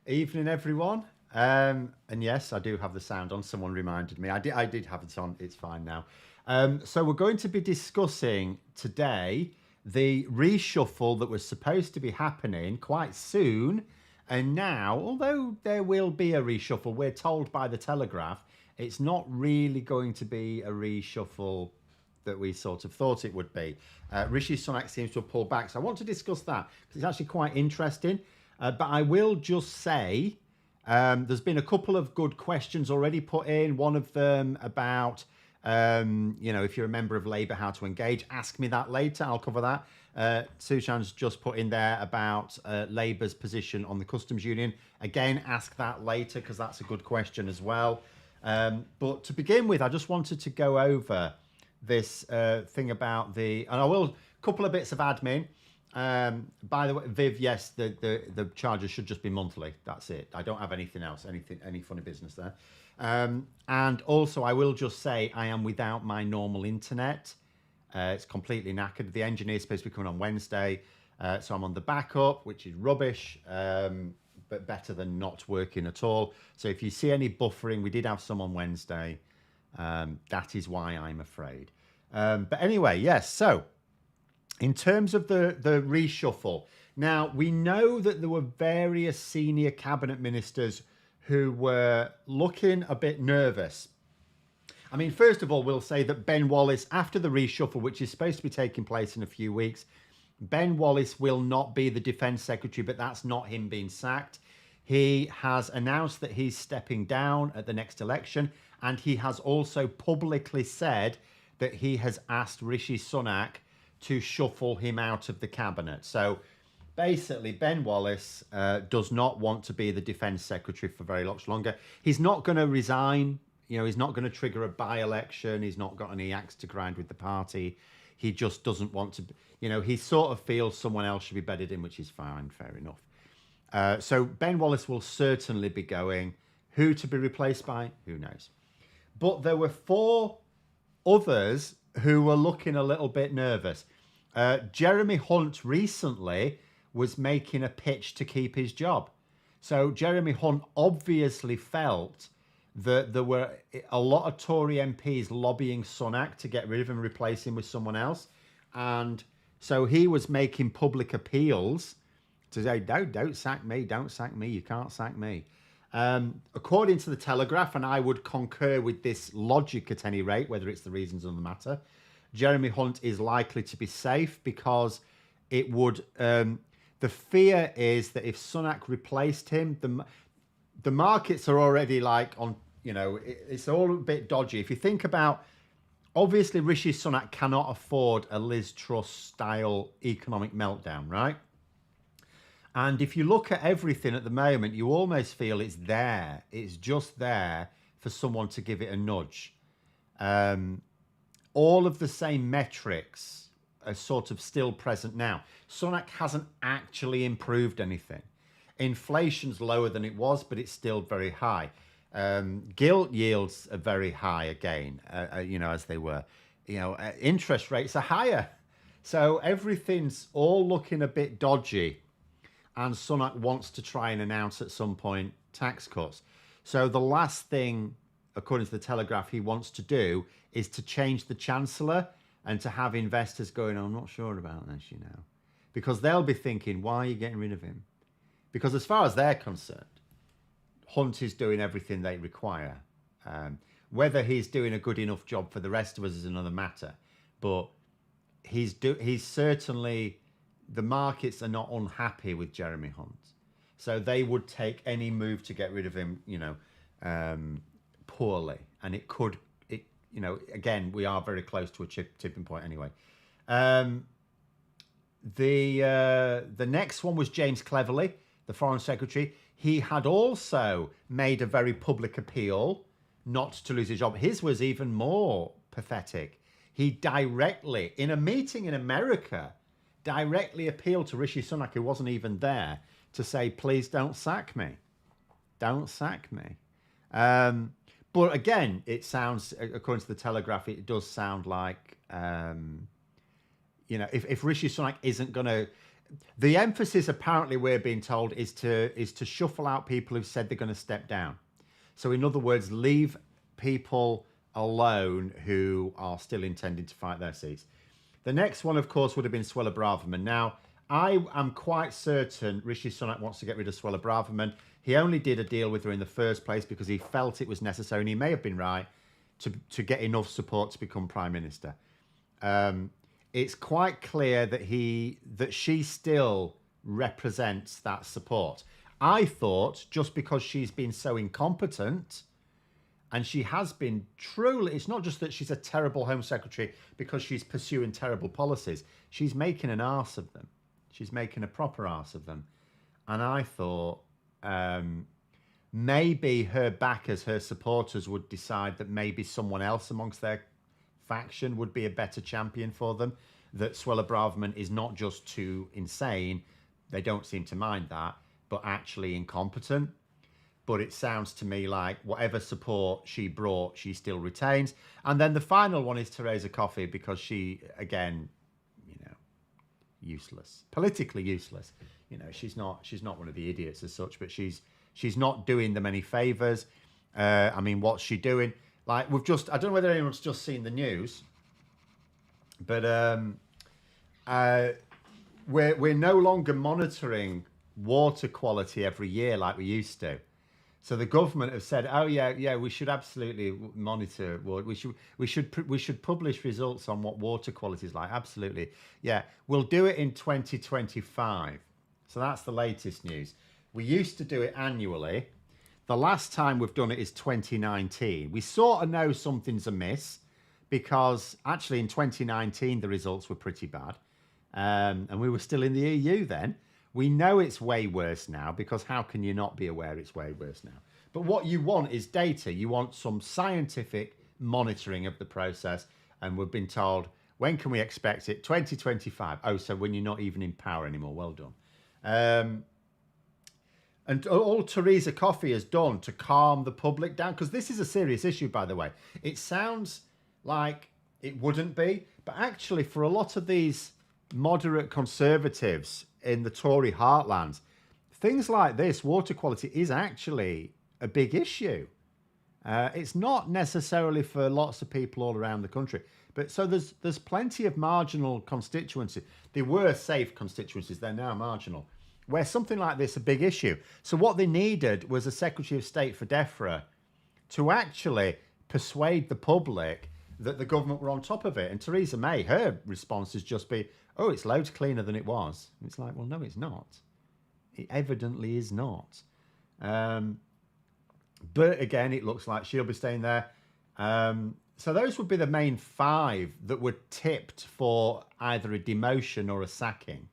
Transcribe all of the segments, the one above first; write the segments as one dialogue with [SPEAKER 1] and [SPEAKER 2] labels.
[SPEAKER 1] Evening, everyone. And yes, I do have the sound on. Someone reminded me. I did have it on. It's fine now. So we're going to be discussing today the reshuffle that was supposed to be happening quite soon. And now, although there will be a reshuffle, we're told by the Telegraph, it's not really going to be a reshuffle that we sort of thought it would be. Rishi Sunak seems to have pulled back. So I want to discuss that because it's actually quite interesting. But I will just say there's been a couple of good questions already put in. One of them about, if you're a member of Labour, how to engage. Ask me that later. I'll cover that. Sushan's just put in there about Labour's position on the customs union. Again, ask that later because that's a good question as well. But to begin with, I just wanted to go over this thing about and I will, couple of bits of admin. By the way, Viv, yes, the charges should just be monthly. That's it. I don't have anything else, any funny business there. And also, I will just say I am without my normal internet. It's completely knackered. The engineer's supposed to be coming on Wednesday, so I'm on the backup, which is rubbish, but better than not working at all. So if you see any buffering, we did have some on Wednesday. That is why, I'm afraid. But anyway, yes, so in terms of the reshuffle, now we know that there were various senior cabinet ministers who were looking a bit nervous. I mean, first of all, we'll say that Ben Wallace, after the reshuffle, which is supposed to be taking place in a few weeks, Ben Wallace will not be the Defence Secretary, but that's not him being sacked. He has announced that he's stepping down at the next election, and he has also publicly said that he has asked Rishi Sunak to shuffle him out of the cabinet. So basically, Ben Wallace does not want to be the Defence Secretary for very much longer. He's not going to resign. He's not going to trigger a by-election. He's not got any axe to grind with the party. He just doesn't want to, he sort of feels someone else should be bedded in, which is fine, fair enough. So Ben Wallace will certainly be going. Who to be replaced by? Who knows? But there were 4 others who were looking a little bit nervous. Jeremy Hunt recently was making a pitch to keep his job. So Jeremy Hunt obviously felt that there were a lot of Tory MPs lobbying Sunak to get rid of him and replace him with someone else. And so he was making public appeals to say, no, don't sack me, you can't sack me. According to the Telegraph, and I would concur with this logic at any rate, whether it's the reasons or the matter, Jeremy Hunt is likely to be safe because it would... the fear is that if Sunak replaced him, the markets are already like on, it's all a bit dodgy. If you think about, obviously Rishi Sunak cannot afford a Liz Truss style economic meltdown, right? And if you look at everything at the moment, you almost feel it's there. It's just there for someone to give it a nudge. All of the same metrics are sort of still present now. Sunak hasn't actually improved anything. Inflation's lower than it was, but it's still very high. Gilt yields are very high again, as they were. Interest rates are higher. So everything's all looking a bit dodgy. And Sunak wants to try and announce at some point tax cuts. So the last thing, according to the Telegraph, he wants to do is to change the Chancellor and to have investors going, I'm not sure about this, because they'll be thinking, why are you getting rid of him? Because as far as they're concerned, Hunt is doing everything they require. Whether he's doing a good enough job for the rest of us is another matter. But he's certainly... The markets are not unhappy with Jeremy Hunt. So they would take any move to get rid of him, poorly. And it could, again, we are very close to a tipping point anyway. The next one was James Cleverly, the Foreign Secretary. He had also made a very public appeal not to lose his job. His was even more pathetic. He directly, in a meeting in America, directly appealed to Rishi Sunak, who wasn't even there, to say, please don't sack me. Don't sack me. But again, it sounds, according to the Telegraph, it does sound like, if Rishi Sunak isn't going to... the emphasis apparently we're being told is to shuffle out people who've said they're going to step down. So in other words, leave people alone who are still intending to fight their seats. The next one, of course, would have been Suella Braverman. Now, I am quite certain Rishi Sunak wants to get rid of Suella Braverman. He only did a deal with her in the first place because he felt it was necessary, and he may have been right, to get enough support to become Prime Minister. It's quite clear that she still represents that support. I thought just because she's been so incompetent, and she has been truly, it's not just that she's a terrible Home Secretary because she's pursuing terrible policies. She's making an arse of them. She's making a proper arse of them. And I thought maybe her backers, her supporters would decide that maybe someone else amongst their faction would be a better champion for them. That Suella Braverman is not just too insane, they don't seem to mind that, but actually incompetent. But it sounds to me like whatever support she brought, she still retains. And then the final one is Theresa Coffey, because she, again, useless, politically useless. She's not one of the idiots as such, but she's not doing them any favors. I mean, what's she doing? Like, I don't know whether anyone's just seen the news, but we're no longer monitoring water quality every year like we used to. So the government have said, "Oh yeah, we should absolutely monitor. We should publish results on what water quality is like. Absolutely, yeah. We'll do it in 2025." So that's the latest news. We used to do it annually. The last time we've done it is 2019. We sort of know something's amiss because actually in 2019 the results were pretty bad, and we were still in the EU then. We know it's way worse now, because how can you not be aware it's way worse now? But what you want is data. You want some scientific monitoring of the process. And we've been told, when can we expect it? 2025. Oh, so when you're not even in power anymore. Well done. And all Theresa Coffey has done to calm the public down, because this is a serious issue, by the way. It sounds like it wouldn't be, but actually for a lot of these moderate conservatives in the Tory heartlands, things like this, water quality, is actually a big issue. It's not necessarily for lots of people all around the country, but so there's plenty of marginal constituencies. They were safe constituencies, they're now marginal, where something like this is a big issue. So what they needed was a Secretary of State for DEFRA to actually persuade the public that the government were on top of it. And Theresa May, her response has just been, "Oh, it's loads cleaner than it was." It's like, well, no, it's not. It evidently is not. But again, it looks like she'll be staying there. So those would be the main five that were tipped for either a demotion or a sacking.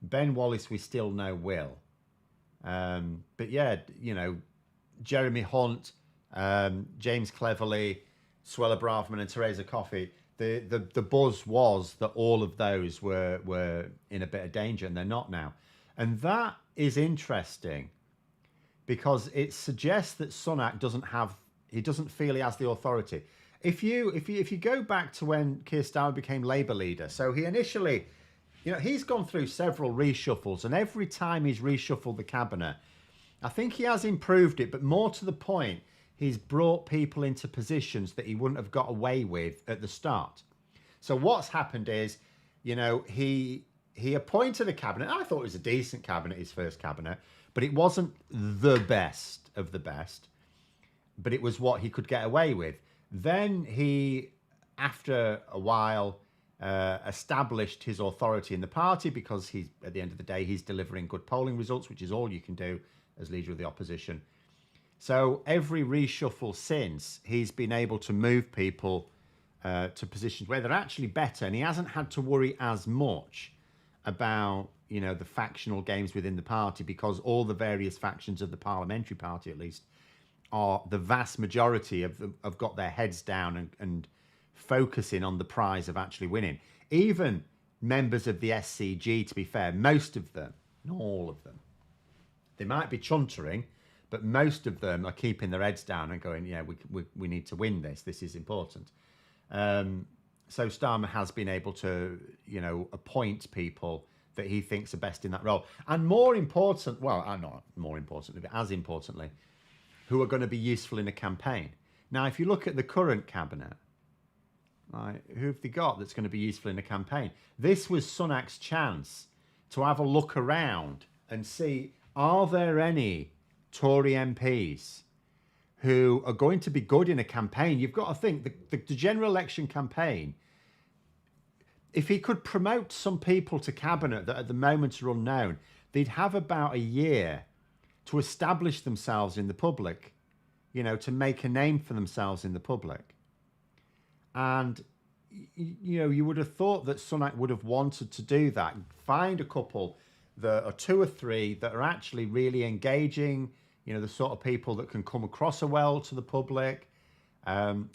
[SPEAKER 1] Ben Wallace, we still know will. But yeah, Jeremy Hunt, James Cleverly, Suella Braverman and Theresa Coffey, the buzz was that all of those were in a bit of danger, and they're not now. And that is interesting, because it suggests that Sunak doesn't feel he has the authority. If you go back to when Keir Starmer became Labour leader, so he initially, he's gone through several reshuffles, and every time he's reshuffled the cabinet, I think he has improved it, but more to the point, he's brought people into positions that he wouldn't have got away with at the start. So what's happened is, he appointed a cabinet. I thought it was a decent cabinet, his first cabinet, but it wasn't the best of the best. But it was what he could get away with. Then he, after a while, established his authority in the party, because at the end of the day, he's delivering good polling results, which is all you can do as leader of the opposition. So every reshuffle since, he's been able to move people to positions where they're actually better, and he hasn't had to worry as much about the factional games within the party, because all the various factions of the parliamentary party, at least, are the vast majority of them have got their heads down and focusing on the prize of actually winning. Even members of the SCG, to be fair, most of them, not all of them, they might be chuntering, but most of them are keeping their heads down and going, yeah, we need to win this. This is important. So Starmer has been able to, appoint people that he thinks are best in that role. And more important, well, not more importantly, but as importantly, who are going to be useful in a campaign. Now, if you look at the current cabinet, right, who have they got that's going to be useful in a campaign? This was Sunak's chance to have a look around and see, are there any Tory MPs who are going to be good in a campaign? You've got to think, the general election campaign, if he could promote some people to cabinet that at the moment are unknown, they'd have about a year to establish themselves in the public, you know, to make a name for themselves in the public. And, you know, you would have thought that Sunak would have wanted to do that. Find a couple that are 2 or 3 that are actually really engaging, you know, the sort of people that can come across well to the public,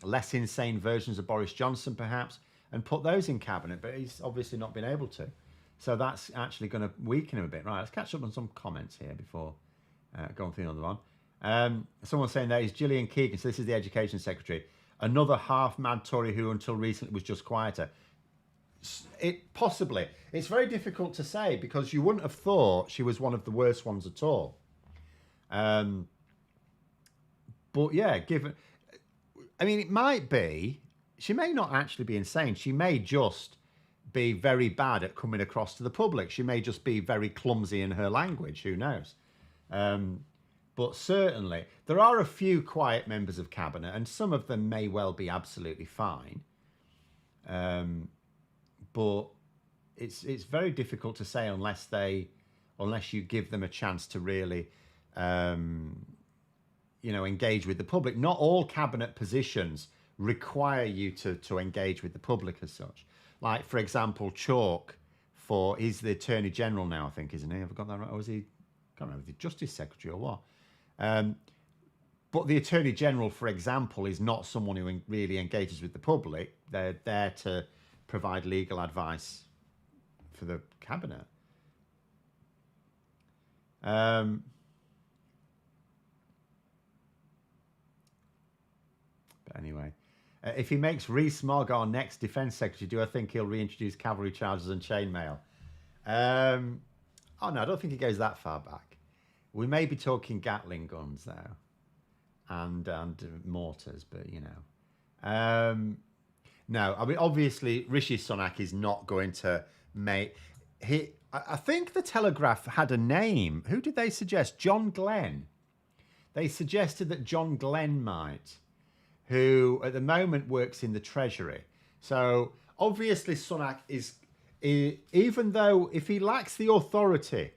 [SPEAKER 1] less insane versions of Boris Johnson, perhaps, and put those in cabinet. But he's obviously not been able to. So that's actually going to weaken him a bit. Right, let's catch up on some comments here before going through another one. Someone saying there is Gillian Keegan, so this is the Education Secretary, another half-mad Tory who until recently was just quieter. Possibly. It's very difficult to say because you wouldn't have thought she was one of the worst ones at all. But yeah, given... I mean, it might be... She may not actually be insane. She may just be very bad at coming across to the public. She may just be very clumsy in her language. Who knows? But certainly, there are a few quiet members of cabinet, and some of them may well be absolutely fine. But it's very difficult to say unless you give them a chance to really, you know, engage with the public. Not all cabinet positions require you to engage with the public as such. Like, for example, Chalk, he's the Attorney General now, I think, isn't he? Have I got that right? Or is he, I can't remember, the Justice Secretary or what? But the Attorney General, for example, is not someone who really engages with the public. They're there to provide legal advice for the cabinet. But anyway, if he makes Rees-Mogg our next Defence Secretary, do I think he'll reintroduce cavalry charges and chainmail? Oh no, I don't think he goes that far back. We may be talking Gatling guns though, and mortars, but you know, no. I mean, obviously, Rishi Sunak is not going to make. I think the Telegraph had a name. Who did they suggest? John Glenn. They suggested that John Glenn might, who at the moment works in the Treasury. So obviously, Sunak is, even though if he lacks the authority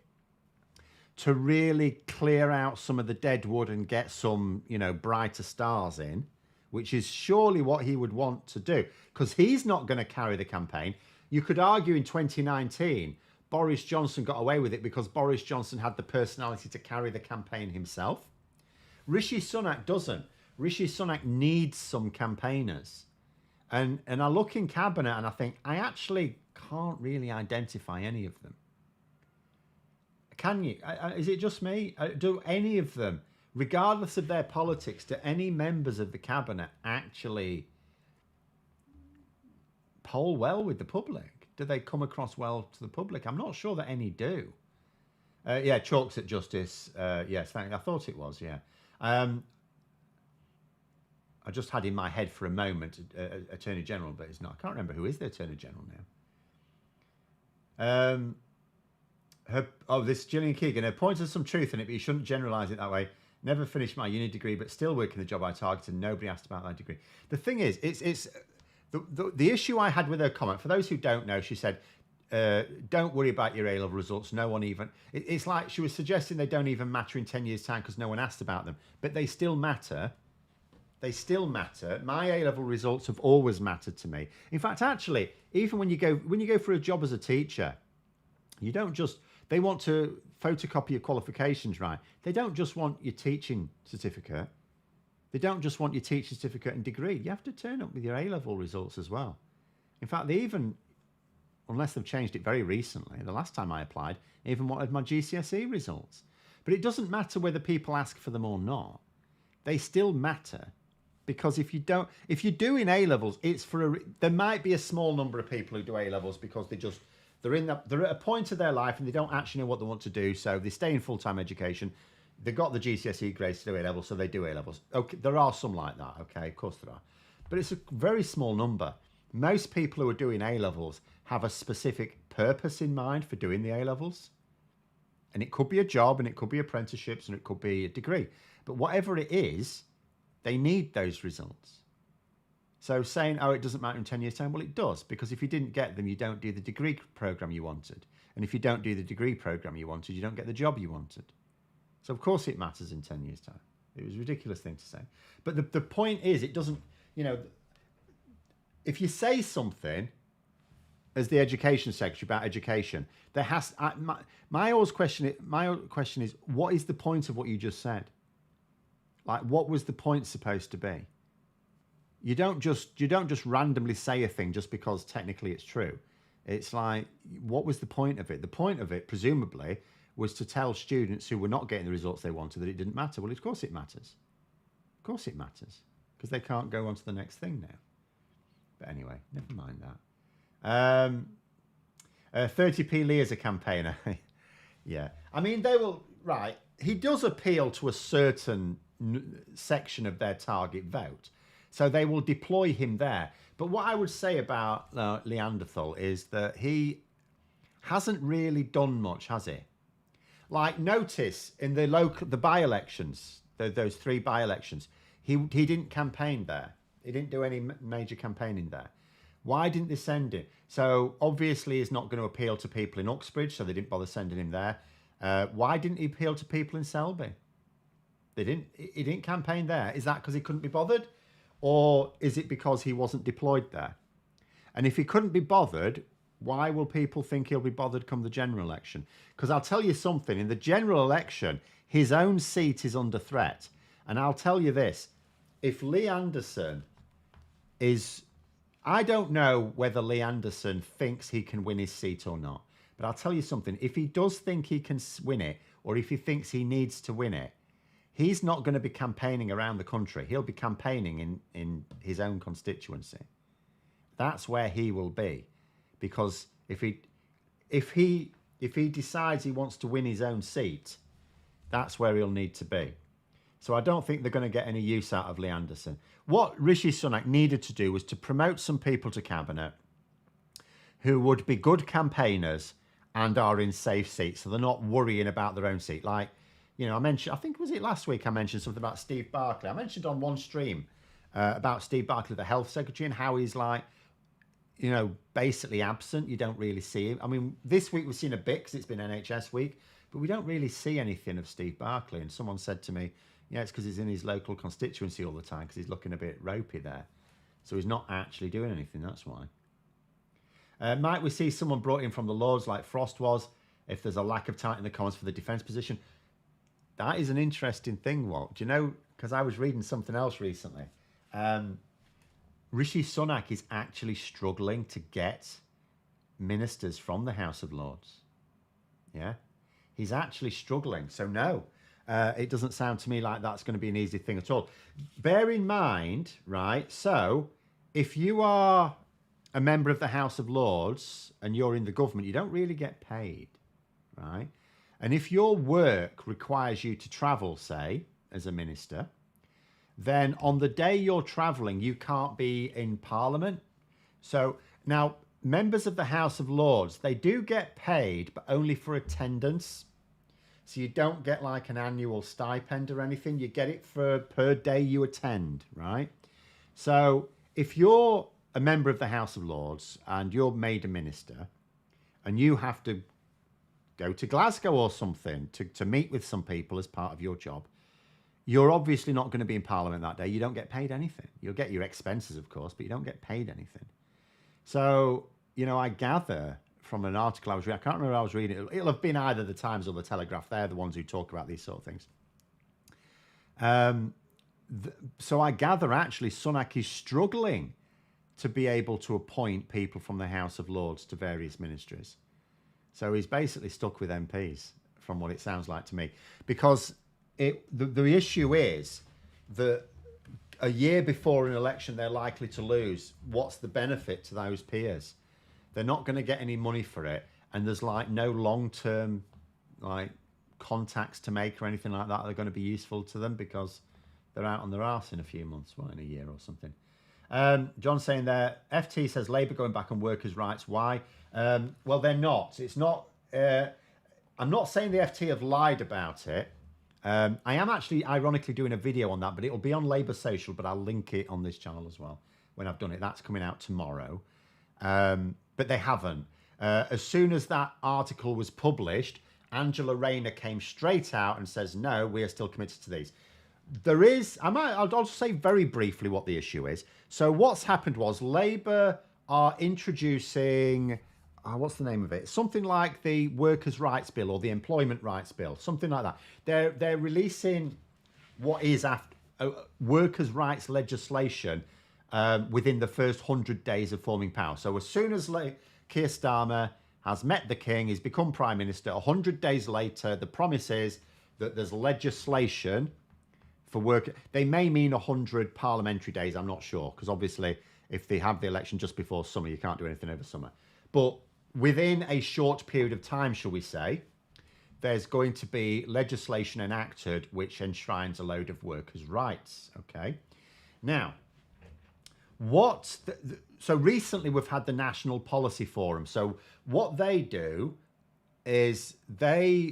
[SPEAKER 1] to really clear out some of the dead wood and get some, you know, brighter stars in, which is surely what he would want to do, because he's not going to carry the campaign. You could argue in 2019, Boris Johnson got away with it because Boris Johnson had the personality to carry the campaign himself. Rishi Sunak doesn't. Rishi Sunak needs some campaigners. And I look in cabinet and I think, I actually can't really identify any of them. Can you? Is it just me? Do any of them, regardless of their politics, do any members of the cabinet actually poll well with the public? Do they come across well to the public? I'm not sure that any do. Yeah, Chalk's at Justice. Yes, I thought it was, yeah. I just had in my head for a moment Attorney General, but it's not. I can't remember who is the Attorney General now. This Gillian Keegan. Her point has some truth in it, but you shouldn't generalise it that way. Never finished my uni degree, but still working the job I targeted. Nobody asked about that degree. The thing is, it's the issue I had with her comment. For those who don't know, she said, "Don't worry about your A-level results. No one even." It's like she was suggesting they don't even matter in 10 years' time because no one asked about them, but they still matter. They still matter. My A-level results have always mattered to me. In fact, actually, even when you go for a job as a teacher, you don't just. They want to photocopy your qualifications, right? They don't just want your teaching certificate. They don't just want your teaching certificate and degree. You have to turn up with your A-level results as well. In fact, they even, unless they've changed it very recently, the last time I applied, even wanted my GCSE results. But it doesn't matter whether people ask for them or not. They still matter. Because if you're doing A-levels, it's there might be a small number of people who do A-levels because they just They're at a point of their life and they don't actually know what they want to do, so they stay in full-time education. They've got the GCSE grades to do A-levels, so they do A-levels. Okay, there are some like that, okay, of course there are. But it's a very small number. Most people who are doing A-levels have a specific purpose in mind for doing the A-levels. And it could be a job, and it could be apprenticeships, and it could be a degree. But whatever it is, they need those results. So saying, oh, it doesn't matter in 10 years' time, well, it does, because if you didn't get them, you don't do the degree program you wanted. And if you don't do the degree program you wanted, you don't get the job you wanted. So, of course, it matters in 10 years' time. It was a ridiculous thing to say. But the point is, it doesn't, if you say something as the education secretary about education, there has, my question is, what is the point of what you just said? Like, what was the point supposed to be? You don't just randomly say a thing just because technically it's true. It's like, what was the point of it? The point of it, presumably, was to tell students who were not getting the results they wanted that it didn't matter. Well, of course it matters. Of course it matters, because they can't go on to the next thing now. But anyway, never mind that. 30p Lee as a campaigner. Yeah. I mean, they will, right. He does appeal to a certain section of their target vote. So they will deploy him there. But what I would say about Neanderthal is that he hasn't really done much, has he? Like, notice in the by-elections, those 3 by-elections, he didn't campaign there. He didn't do any major campaigning there. Why didn't they send him? So obviously he's not going to appeal to people in Uxbridge, so they didn't bother sending him there. Why didn't he appeal to people in Selby? He didn't campaign there. Is that because he couldn't be bothered? Or is it because he wasn't deployed there? And if he couldn't be bothered, why will people think he'll be bothered come the general election? Because I'll tell you something, in the general election, his own seat is under threat. And I'll tell you this, if Lee Anderson is... I don't know whether Lee Anderson thinks he can win his seat or not. But I'll tell you something, if he does think he can win it, or if he thinks he needs to win it, he's not going to be campaigning around the country. He'll be campaigning in his own constituency. That's where he will be. Because if he decides he wants to win his own seat, that's where he'll need to be. So I don't think they're going to get any use out of Lee Anderson. What Rishi Sunak needed to do was to promote some people to cabinet who would be good campaigners and are in safe seats, so they're not worrying about their own seat. Like, I mentioned, I think, was it last week I mentioned something about Steve Barclay. I mentioned on one stream about Steve Barclay, the health secretary, and how he's like, basically absent. You don't really see him. I mean, this week we've seen a bit because it's been NHS week, but we don't really see anything of Steve Barclay. And someone said to me, yeah, it's because he's in his local constituency all the time because he's looking a bit ropey there. So he's not actually doing anything, that's why. Might we see someone brought in from the Lords like Frost was, if there's a lack of talent in the Commons for the defence position? That is an interesting thing, Walt. Do you know, because I was reading something else recently. Rishi Sunak is actually struggling to get ministers from the House of Lords. Yeah? He's actually struggling. So no, it doesn't sound to me like that's going to be an easy thing at all. Bear in mind, right, so if you are a member of the House of Lords and you're in the government, you don't really get paid, right? And if your work requires you to travel, say, as a minister, then on the day you're travelling, you can't be in Parliament. So now, members of the House of Lords, they do get paid, but only for attendance. So you don't get like an annual stipend or anything. You get it for per day you attend, right? So if you're a member of the House of Lords and you're made a minister and you have to go to Glasgow or something to meet with some people as part of your job, you're obviously not going to be in Parliament that day. You don't get paid anything. You'll get your expenses, of course, but you don't get paid anything. So, I gather from an article I was reading, I can't remember where I was reading, it'll have been either the Times or the Telegraph. They're the ones who talk about these sort of things. So I gather actually Sunak is struggling to be able to appoint people from the House of Lords to various ministries. So he's basically stuck with MPs, from what it sounds like to me. Because the issue is that a year before an election they're likely to lose. What's the benefit to those peers? they're not going to get any money for it, and there's like no long-term like contacts to make or anything like that that are going to be useful to them because they're out on their arse in a few months, well, in a year or something. John saying there, FT says Labour going back on workers' rights. Why? Well, they're not. It's not. I'm not saying the FT have lied about it. I am actually ironically doing a video on that, but it'll be on Labour Social, but I'll link it on this channel as well when I've done it. That's coming out tomorrow. But they haven't. As soon as that article was published, Angela Rayner came straight out and says, no, we are still committed to these. There is, I'll just say very briefly what the issue is. So what's happened was Labour are introducing, what's the name of it? Something like the Workers' Rights Bill or the Employment Rights Bill, something like that. They're releasing what is after workers' rights legislation within the first 100 days of forming power. So as soon as Keir Starmer has met the King, he's become Prime Minister, 100 days later, the promise is that there's legislation for work. They may mean 100 parliamentary days, I'm not sure, because obviously if they have the election just before summer, you can't do anything over summer. But within a short period of time, shall we say, there's going to be legislation enacted which enshrines a load of workers' rights, okay? Now, so recently we've had the National Policy Forum. So what they do is there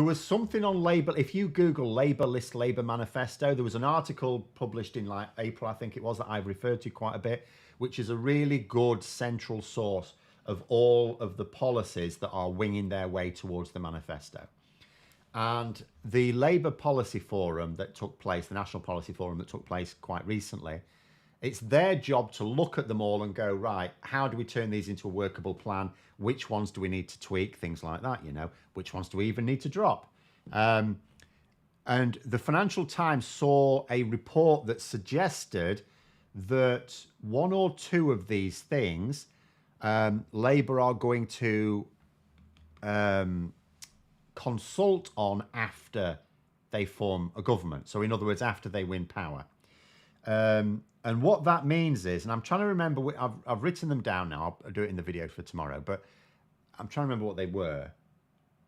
[SPEAKER 1] was something on Labour. If you Google Labour List Labour Manifesto, there was an article published in like April, I think it was, that I've referred to quite a bit, which is a really good central source of all of the policies that are winging their way towards the manifesto. And the Labour Policy Forum that took place, the National Policy Forum that took place quite recently, it's their job to look at them all and go, right, how do we turn these into a workable plan? Which ones do we need to tweak? Things like that, you know, which ones do we even need to drop? And the Financial Times saw a report that suggested that one or two of these things, Labour are going to consult on after they form a government. So in other words, after they win power. And what that means is, and I'm trying to remember, I've written them down now, I'll do it in the video for tomorrow, but I'm trying to remember what they were.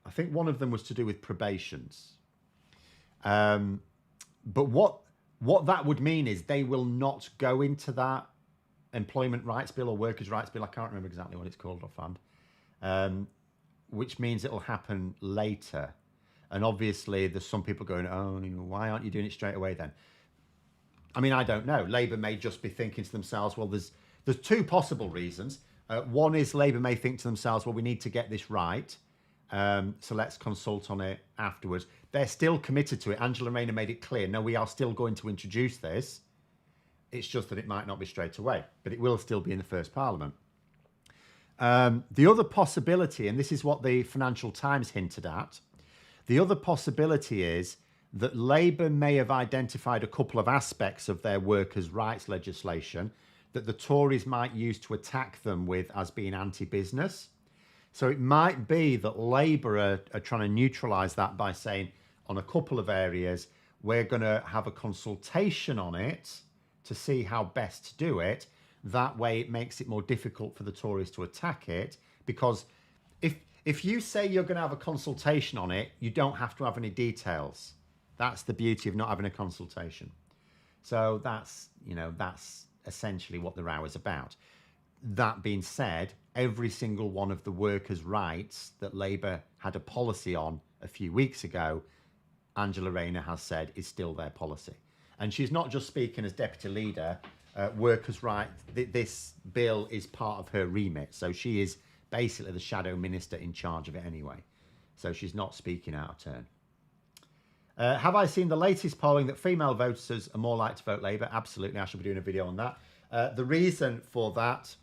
[SPEAKER 1] I think one of them was to do with probations. But what that would mean is they will not go into that Employment Rights Bill or Workers' Rights Bill, I can't remember exactly what it's called offhand, which means it'll happen later. And obviously there's some people going, oh, why aren't you doing it straight away then? I mean, I don't know. Labour may just be thinking to themselves, well, there's two possible reasons. One is Labour may think to themselves, well, we need to get this right, so let's consult on it afterwards. They're still committed to it. Angela Rayner made it clear, no, we are still going to introduce this. It's just that it might not be straight away, but it will still be in the first Parliament. The other possibility, and this is what the Financial Times hinted at, the other possibility is that Labour may have identified a couple of aspects of their workers' rights legislation that the Tories might use to attack them with as being anti-business. So it might be that Labour are trying to neutralise that by saying, on a couple of areas, we're going to have a consultation on it to see how best to do it. That way it makes it more difficult for the Tories to attack it, because if you say you're going to have a consultation on it, you don't have to have any details. That's the beauty of not having a consultation. So that's essentially what the row is about. That being said, every single one of the workers' rights that Labour had a policy on a few weeks ago, Angela Rayner has said is still their policy. And she's not just speaking as deputy leader. Workers' rights, this bill is part of her remit. So she is basically the shadow minister in charge of it anyway. So she's not speaking out of turn. Have I seen the latest polling that female voters are more likely to vote Labour? Absolutely, I shall be doing a video on that. The reason for that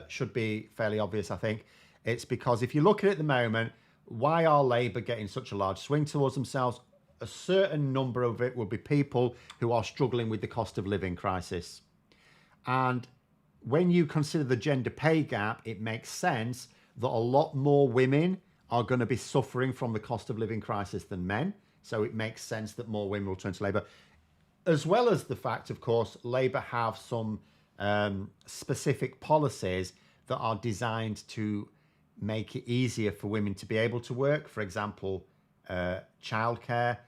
[SPEAKER 1] should be fairly obvious, I think. It's because if you look at it at the moment, why are Labour getting such a large swing towards themselves? A certain number of it will be people who are struggling with the cost of living crisis. And when you consider the gender pay gap, it makes sense that a lot more women are going to be suffering from the cost of living crisis than men. So it makes sense that more women will turn to Labour. As well as the fact, of course, Labour have some specific policies that are designed to make it easier for women to be able to work. For example, childcare,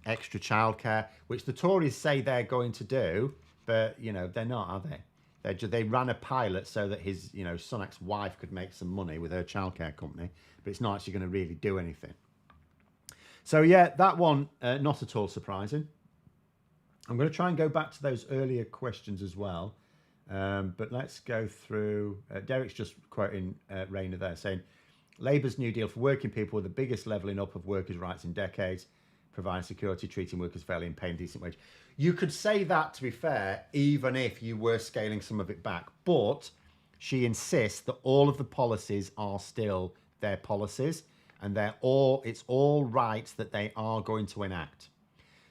[SPEAKER 1] extra childcare, which the Tories say they're going to do, but they're not, are they? They ran a pilot so that his Sunak's wife could make some money with her childcare company, but it's not actually going to really do anything. So yeah, that one not at all surprising. I'm going to try and go back to those earlier questions as well. But let's go through. Derek's just quoting Rayner there, saying Labour's New Deal for working people with the biggest levelling up of workers' rights in decades, providing security, treating workers fairly and paying decent wage. You could say that, to be fair, even if you were scaling some of it back. But she insists that all of the policies are still their policies, and it's all rights that they are going to enact.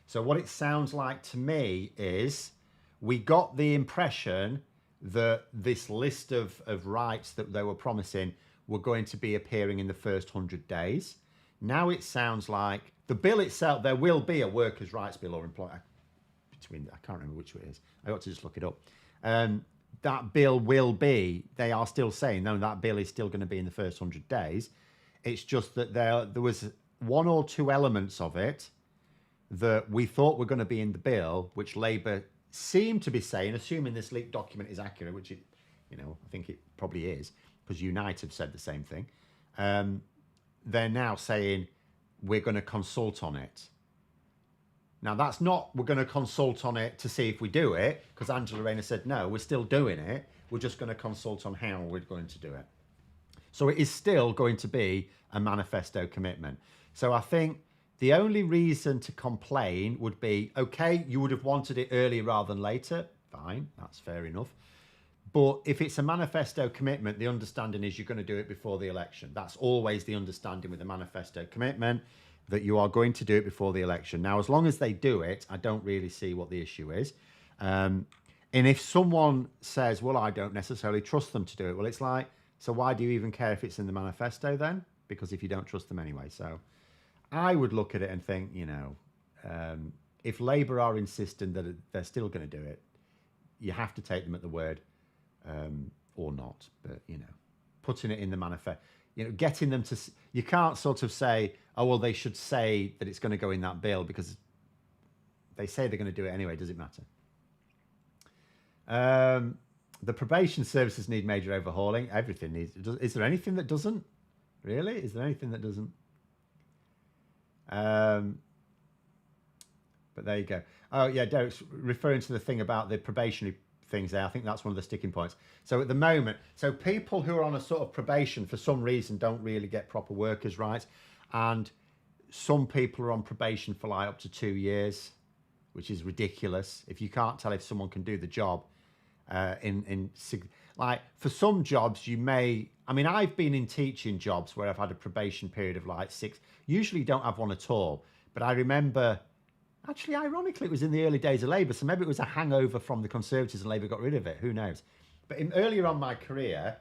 [SPEAKER 1] So what it sounds like to me is we got the impression that this list of rights that they were promising were going to be appearing in the first 100 days. Now it sounds like the bill itself, there will be a workers' rights bill or employer between, I can't remember which it is. I ought to just look it up. That bill will be, they are still saying, no, that bill is still going to be in the first 100 days. It's just that there was one or two elements of it that we thought were going to be in the bill, which Labour seemed to be saying, assuming this leaked document is accurate, which it, I think it probably is, because Unite have said the same thing. They're now saying we're going to consult on it. Now that's not we're going to consult on it to see if we do it, because Angela Rayner said no, we're still doing it. We're just going to consult on how we're going to do it. So it is still going to be a manifesto commitment. So I think the only reason to complain would be, okay, you would have wanted it earlier rather than later. Fine, that's fair enough. But if it's a manifesto commitment, the understanding is you're going to do it before the election. That's always the understanding with a manifesto commitment, that you are going to do it before the election. Now, as long as they do it, I don't really see what the issue is. And if someone says, well, I don't necessarily trust them to do it, well, it's like, so why do you even care if it's in the manifesto then? Because if you don't trust them anyway. So I would look at it and think, if Labour are insisting that they're still going to do it, you have to take them at the word, or not. But, putting it in the manifesto, getting them to, you can't sort of say, oh, well, they should say that it's going to go in that bill, because they say they're going to do it anyway. Does it matter? The probation services need major overhauling. Everything needs. Is there anything that doesn't? Really? Is there anything that doesn't? But there you go. Oh, yeah, Derek's referring to the thing about the probationary things there. I think that's one of the sticking points. So at the moment, so people who are on a sort of probation for some reason don't really get proper workers' rights. And some people are on probation for like up to 2 years, which is ridiculous. If you can't tell if someone can do the job, like for some jobs you may, I've been in teaching jobs where I've had a probation period of like 6, usually don't have one at all. But I remember, actually, ironically, it was in the early days of Labour, so maybe it was a hangover from the Conservatives and Labour got rid of it, who knows. But earlier on my career,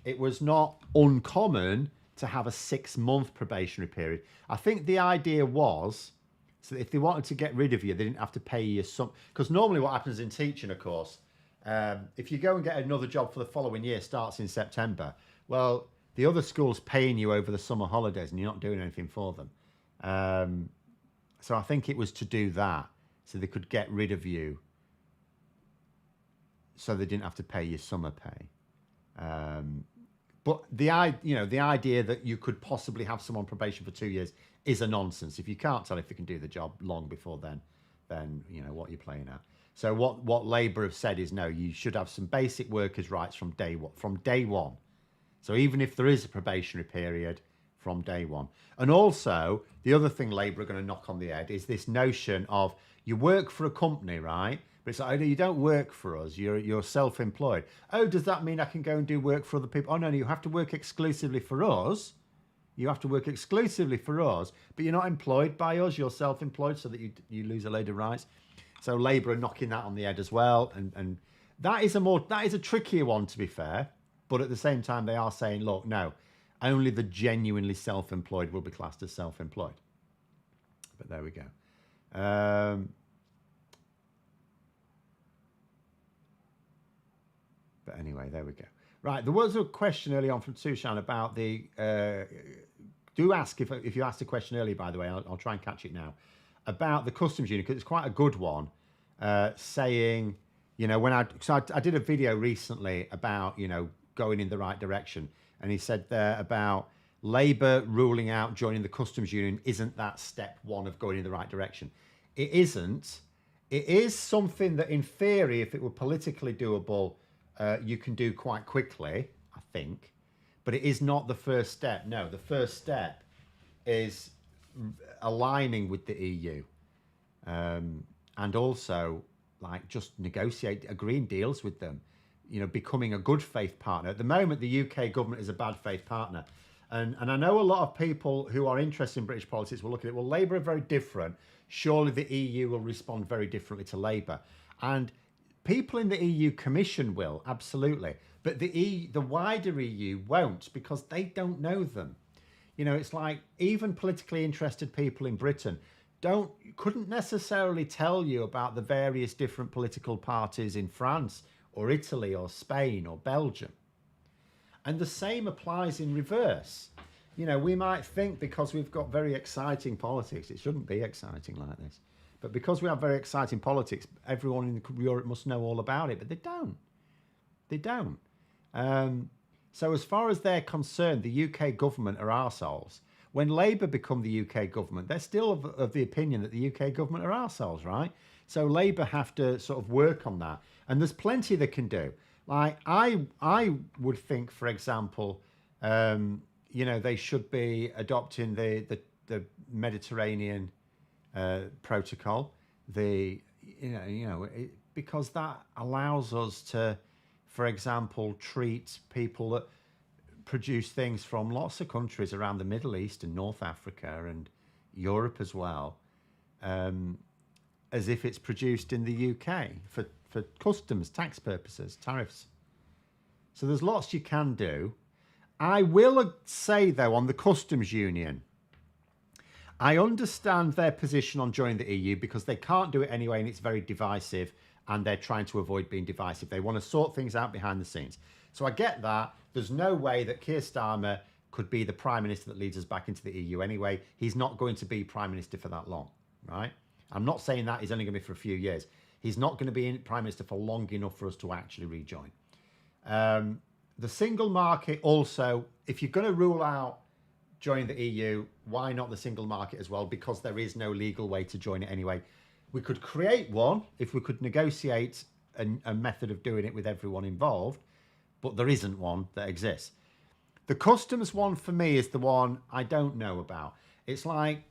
[SPEAKER 1] it was not uncommon to have a 6-month probationary period. I think the idea was, so if they wanted to get rid of you, they didn't have to pay you some, because normally what happens in teaching, of course, if you go and get another job for the following year, starts in September, well, the other school's paying you over the summer holidays and you're not doing anything for them. So I think it was to do that, so they could get rid of you, so they didn't have to pay you summer pay. But the idea that you could possibly have someone on probation for 2 years is a nonsense. If you can't tell if they can do the job long before then what you're playing at. So what Labour have said is, no, you should have some basic workers' rights from day one. So even if there is a probationary period, from day one. And also, the other thing Labour are going to knock on the head is this notion of you work for a company, right? But it's like, oh, you don't work for us, you're self-employed. Oh, does that mean I can go and do work for other people? Oh, no, you have to work exclusively for us. You have to work exclusively for us, but you're not employed by us, you're self-employed, so that you lose a load of rights. So Labour are knocking that on the head as well. And that is a trickier one, to be fair. But at the same time, they are saying, look, no, only the genuinely self-employed will be classed as self-employed. But there we go. But anyway, there we go. Right, there was a question early on from Tushan about the. Do ask if you asked a question earlier, by the way, I'll try and catch it now, about the customs union, because it's quite a good one, saying, when I did a video recently about, going in the right direction, and he said there about Labour ruling out joining the customs union, isn't that step one of going in the right direction? It isn't. It is something that, in theory, if it were politically doable, you can do quite quickly, I think. But it is not the first step. No, the first step is aligning with the EU. And also, just agreeing deals with them, becoming a good faith partner. At the moment, the UK government is a bad faith partner. And I know a lot of people who are interested in British politics will look at it, well, Labour are very different. Surely the EU will respond very differently to Labour. And people in the EU Commission will, absolutely. But the wider EU won't, because they don't know them. It's like even politically interested people in Britain couldn't necessarily tell you about the various different political parties in France or Italy or Spain or Belgium. And the same applies in reverse. We might think because we've got very exciting politics, it shouldn't be exciting like this. But because we have very exciting politics, everyone in Europe must know all about it, but they don't. They don't. So as far as they're concerned, the UK government are arseholes. When Labour become the UK government, they're still of the opinion that the UK government are arseholes, right? So Labour have to sort of work on that. And there's plenty they can do. Like, I would think, for example, they should be adopting the Mediterranean protocol, because that allows us to, for example, treat people that produce things from lots of countries around the Middle East and North Africa and Europe as well, as if it's produced in the UK for customs, tax purposes, tariffs. So there's lots you can do. I will say, though, on the customs union, I understand their position on joining the EU because they can't do it anyway and it's very divisive and they're trying to avoid being divisive. They want to sort things out behind the scenes. So I get that. There's no way that Keir Starmer could be the Prime Minister that leads us back into the EU anyway. He's not going to be Prime Minister for that long, right? I'm not saying that he's only going to be for a few years. He's not going to be Prime Minister for long enough for us to actually rejoin. The single market also, if you're going to rule out joining the EU, why not the single market as well? Because there is no legal way to join it anyway. We could create one if we could negotiate a method of doing it with everyone involved, but there isn't one that exists. The customs one for me is the one I don't know about. It's like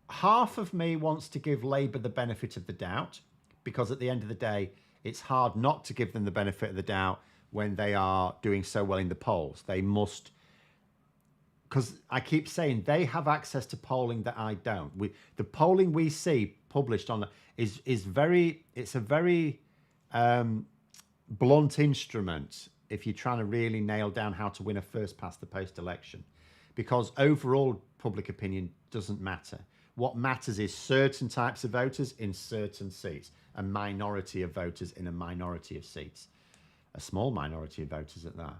[SPEAKER 1] half of me wants to give Labour the benefit of the doubt, because at the end of the day, it's hard not to give them the benefit of the doubt when they are doing so well in the polls. They must, because I keep saying they have access to polling that I don't. The polling we see published on is a very blunt instrument if you're trying to really nail down how to win a first past the post election, because overall public opinion doesn't matter. What matters is certain types of voters in certain seats, a minority of voters in a minority of seats, a small minority of voters at that.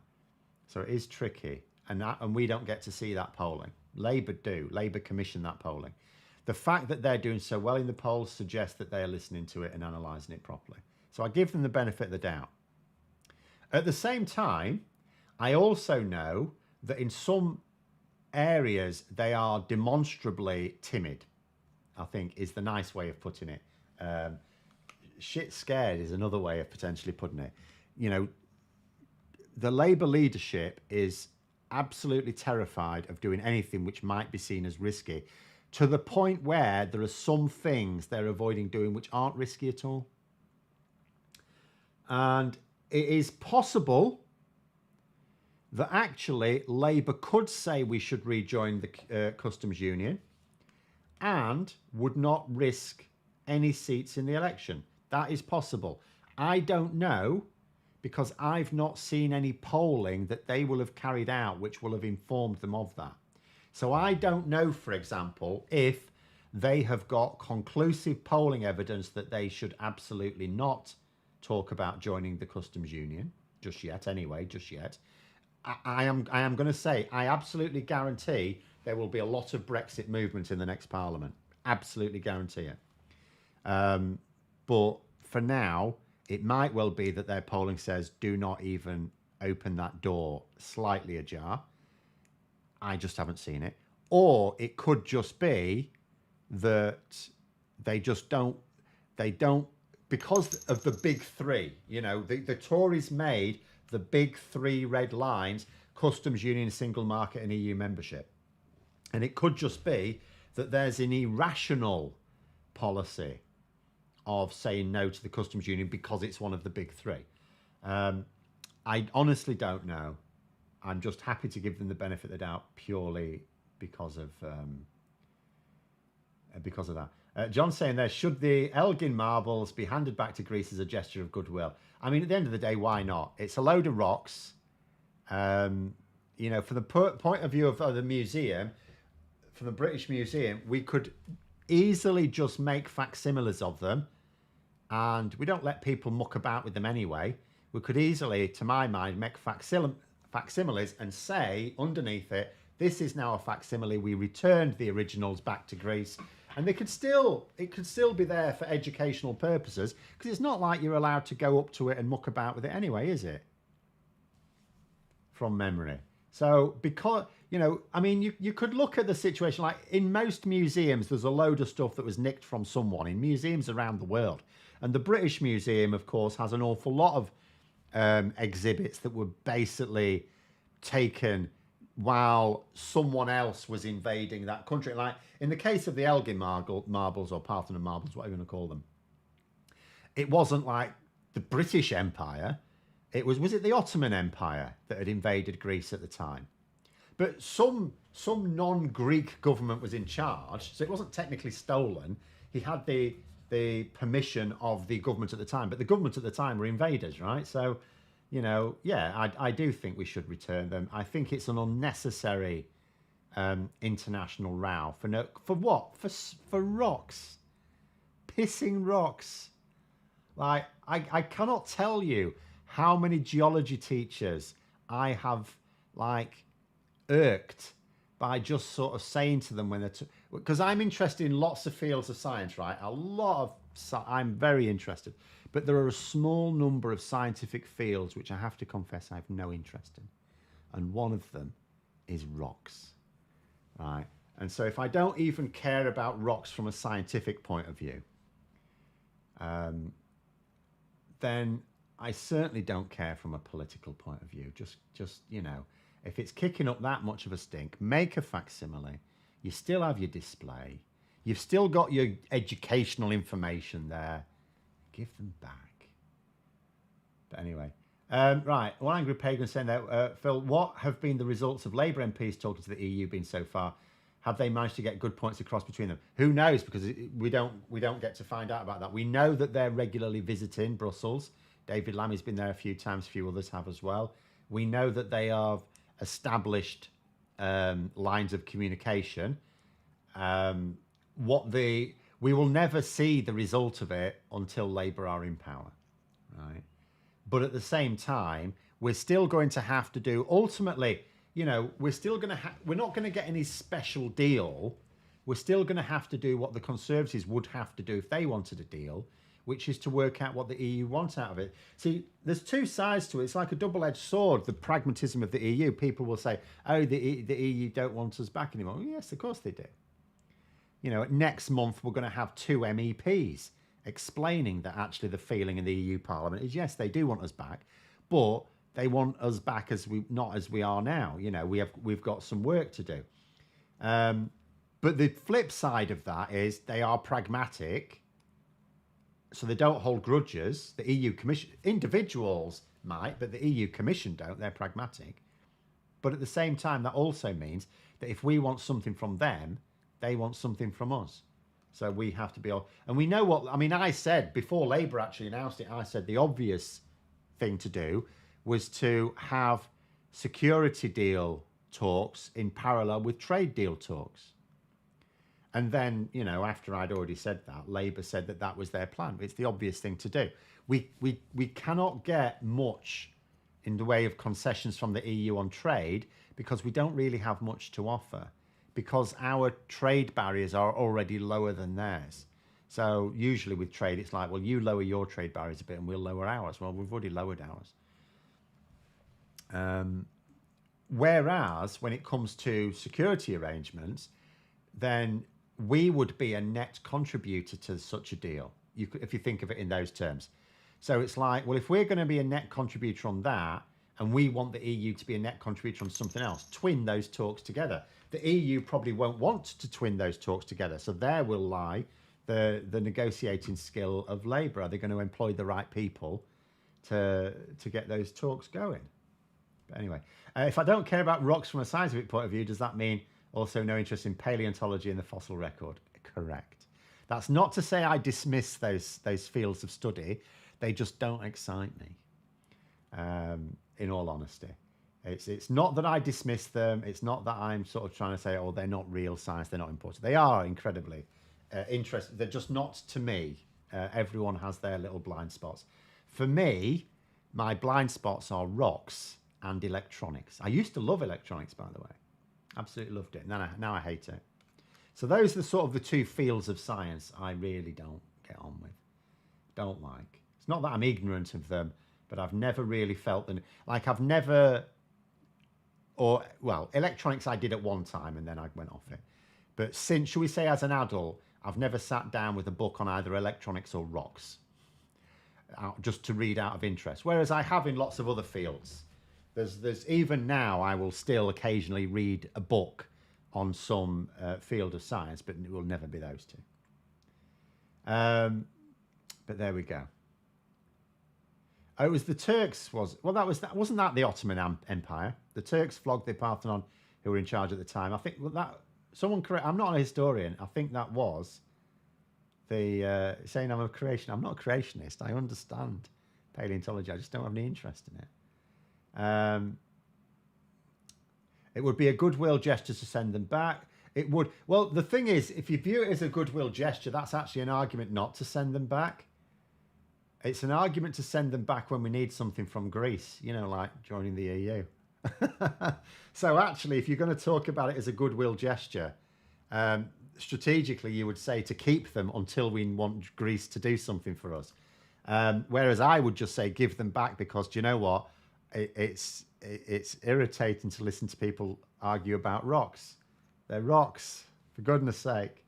[SPEAKER 1] So it is tricky, and we don't get to see that polling. Labour do. Labour commission that polling. The fact that they're doing so well in the polls suggests that they're listening to it and analysing it properly. So I give them the benefit of the doubt. At the same time, I also know that in some areas they are demonstrably timid, I think is the nice way of putting it. Shit scared is another way of potentially putting it. The Labour leadership is absolutely terrified of doing anything which might be seen as risky, to the point where there are some things they're avoiding doing which aren't risky at all. And it is possible that actually Labour could say we should rejoin the customs union and would not risk any seats in the election. That is possible. I don't know, because I've not seen any polling that they will have carried out which will have informed them of that. So I don't know, for example, if they have got conclusive polling evidence that they should absolutely not talk about joining the customs union, just yet. I am going to say, I absolutely guarantee there will be a lot of Brexit movement in the next Parliament. Absolutely guarantee it. But for now, it might well be that their polling says do not even open that door slightly ajar. I just haven't seen it. Or it could just be that they just don't, they don't, because of the big three, the Tories made the big three red lines: customs union, single market, and EU membership. And it could just be that there's an irrational policy of saying no to the customs union because it's one of the big three. I honestly don't know. I'm just happy to give them the benefit of the doubt purely because of that. John's saying there, should the Elgin marbles be handed back to Greece as a gesture of goodwill? I mean, at the end of the day, why not? It's a load of rocks. From the point of view of the museum, from the British Museum, we could easily just make facsimiles of them, and we don't let people muck about with them anyway. We could easily, to my mind, make facsimiles and say underneath it, this is now a facsimile. We returned the originals back to Greece, and it could still be there for educational purposes, because it's not like you're allowed to go up to it and muck about with it anyway, is it? From memory. So because, you could look at the situation, like in most museums, there's a load of stuff that was nicked from someone in museums around the world. And the British Museum, of course, has an awful lot of exhibits that were basically taken while someone else was invading that country. Like in the case of the Elgin marbles or Parthenon marbles, whatever you want to call them, it wasn't like the British Empire. It was it the Ottoman Empire that had invaded Greece at the time? But some non-Greek government was in charge, so it wasn't technically stolen. He had the permission of the government at the time, but the government at the time were invaders, right? So, I do think we should return them. I think it's an unnecessary international row for what? For rocks, pissing rocks. Like I cannot tell you how many geology teachers I have irked by just sort of saying to them when they're because I'm interested in lots of fields of science, right? I'm very interested, but there are a small number of scientific fields which I have to confess I have no interest in, and one of them is rocks, right? And so if I don't even care about rocks from a scientific point of view, then I certainly don't care from a political point of view. Just if it's kicking up that much of a stink, make a facsimile. You still have your display. You've still got your educational information there. Give them back. But anyway, right. One angry pagan saying that, Phil, what have been the results of Labour MPs talking to the EU been so far? Have they managed to get good points across between them? Who knows? Because we don't get to find out about that. We know that they're regularly visiting Brussels. David Lammy's been there a few times. A few others have as well. We know that they have established lines of communication. We will never see the result of it until Labour are in power, right? But at the same time, we're still going to have to do, ultimately, we're not going to get any special deal. We're still going to have to do what the Conservatives would have to do if they wanted a deal, which is to work out what the EU wants out of it. See, there's two sides to it. It's like a double-edged sword, the pragmatism of the EU. People will say, oh, the EU don't want us back anymore. Well, yes, of course they do. Next month we're going to have 2 MEPs explaining that actually the feeling in the EU Parliament is, yes, they do want us back, but they want us back not as we are now. We've got some work to do. But the flip side of that is they are pragmatic, so they don't hold grudges. The EU Commission, individuals might, but the EU Commission don't. They're pragmatic. But at the same time, that also means that if we want something from them, they want something from us. So we have to be all... And we know what... I mean, I said, before Labour actually announced it, I said the obvious thing to do was to have security deal talks in parallel with trade deal talks. And then, after I'd already said that, Labour said that that was their plan. It's the obvious thing to do. We cannot get much in the way of concessions from the EU on trade because we don't really have much to offer because our trade barriers are already lower than theirs. So usually with trade, it's like, well, you lower your trade barriers a bit and we'll lower ours. Well, we've already lowered ours. Whereas when it comes to security arrangements, then we would be a net contributor to such a deal, if you think of it in those terms. So it's like, well, if we're going to be a net contributor on that, and we want the EU to be a net contributor on something else, twin those talks together. The EU probably won't want to twin those talks together. So there will lie the negotiating skill of Labour. Are they going to employ the right people to get those talks going? But anyway, if I don't care about rocks from a scientific point of view, does that mean also no interest in paleontology and the fossil record? Correct. That's not to say I dismiss those fields of study. They just don't excite me, in all honesty. It's not that I dismiss them. It's not that I'm sort of trying to say, oh, they're not real science. They're not important. They are incredibly interesting. They're just not to me. Everyone has their little blind spots. For me, my blind spots are rocks and electronics. I used to love electronics, by the way. Absolutely loved it. Now I hate it. So those are sort of the two fields of science I really don't get on with. Don't like. It's not that I'm ignorant of them, but I've never really felt them. Like I've never, electronics I did at one time and then I went off it. But since, shall we say as an adult, I've never sat down with a book on either electronics or rocks, just to read out of interest. Whereas I have in lots of other fields. There's even now I will still occasionally read a book on some field of science, but it will never be those two. But there we go. Oh, it was the Turks. Wasn't that the Ottoman Empire? The Turks flogged the Parthenon, who were in charge at the time. I think someone correct. I'm not a historian. I think that was the saying I'm a creation. I'm not a creationist. I understand paleontology. I just don't have any interest in it. It would be a goodwill gesture to send them back. It would. Well, the thing is, if you view it as a goodwill gesture, that's actually an argument not to send them back. It's an argument to send them back when we need something from Greece, like joining the EU. So actually, if you're going to talk about it as a goodwill gesture, strategically, you would say to keep them until we want Greece to do something for us. Whereas I would just say give them back because, do you know what? It's irritating to listen to people argue about rocks. They're rocks, for goodness sake.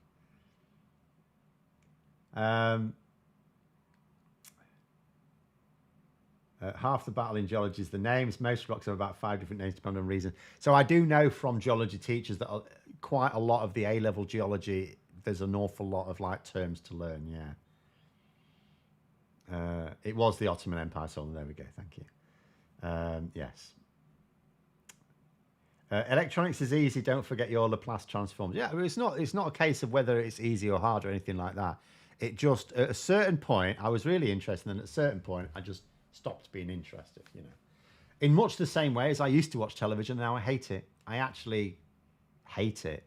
[SPEAKER 1] Half the battle in geology is the names. Most rocks have about 5 different names depending on reason. So I do know from geology teachers that quite a lot of the A-level geology, there's an awful lot of terms to learn, yeah. It was the Ottoman Empire, so there we go, thank you. Yes. Electronics is easy. Don't forget your Laplace transforms. Yeah, it's not a case of whether it's easy or hard or anything like that. It just, at a certain point, I was really interested, and at a certain point, I just stopped being interested, In much the same way as I used to watch television, now I hate it. I actually hate it.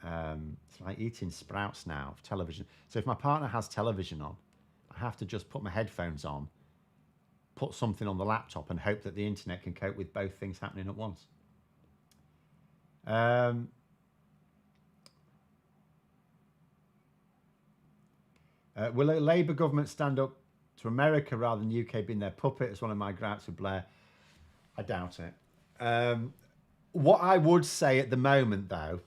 [SPEAKER 1] It's like eating sprouts now, television. So if my partner has television on, I have to just put my headphones on, put something on the laptop and hope that the internet can cope with both things happening at once. Will a Labour government stand up to America rather than the UK being their puppet? It's one of my gripes with Blair. I doubt it. What I would say at the moment, though,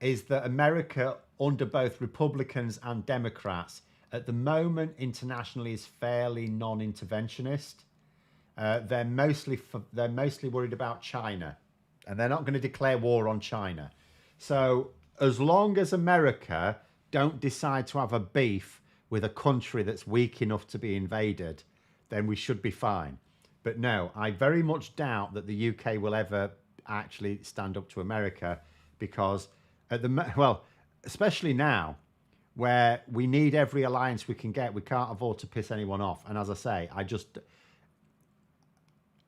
[SPEAKER 1] is that America, under both Republicans and Democrats, at the moment internationally is fairly non-interventionist. They're mostly worried about China, and they're not going to declare war on China. So as long as America don't decide to have a beef with a country that's weak enough to be invaded, then we should be fine. But no, I very much doubt that the UK will ever actually stand up to America, because especially now, where we need every alliance we can get, we can't afford to piss anyone off. And as I say,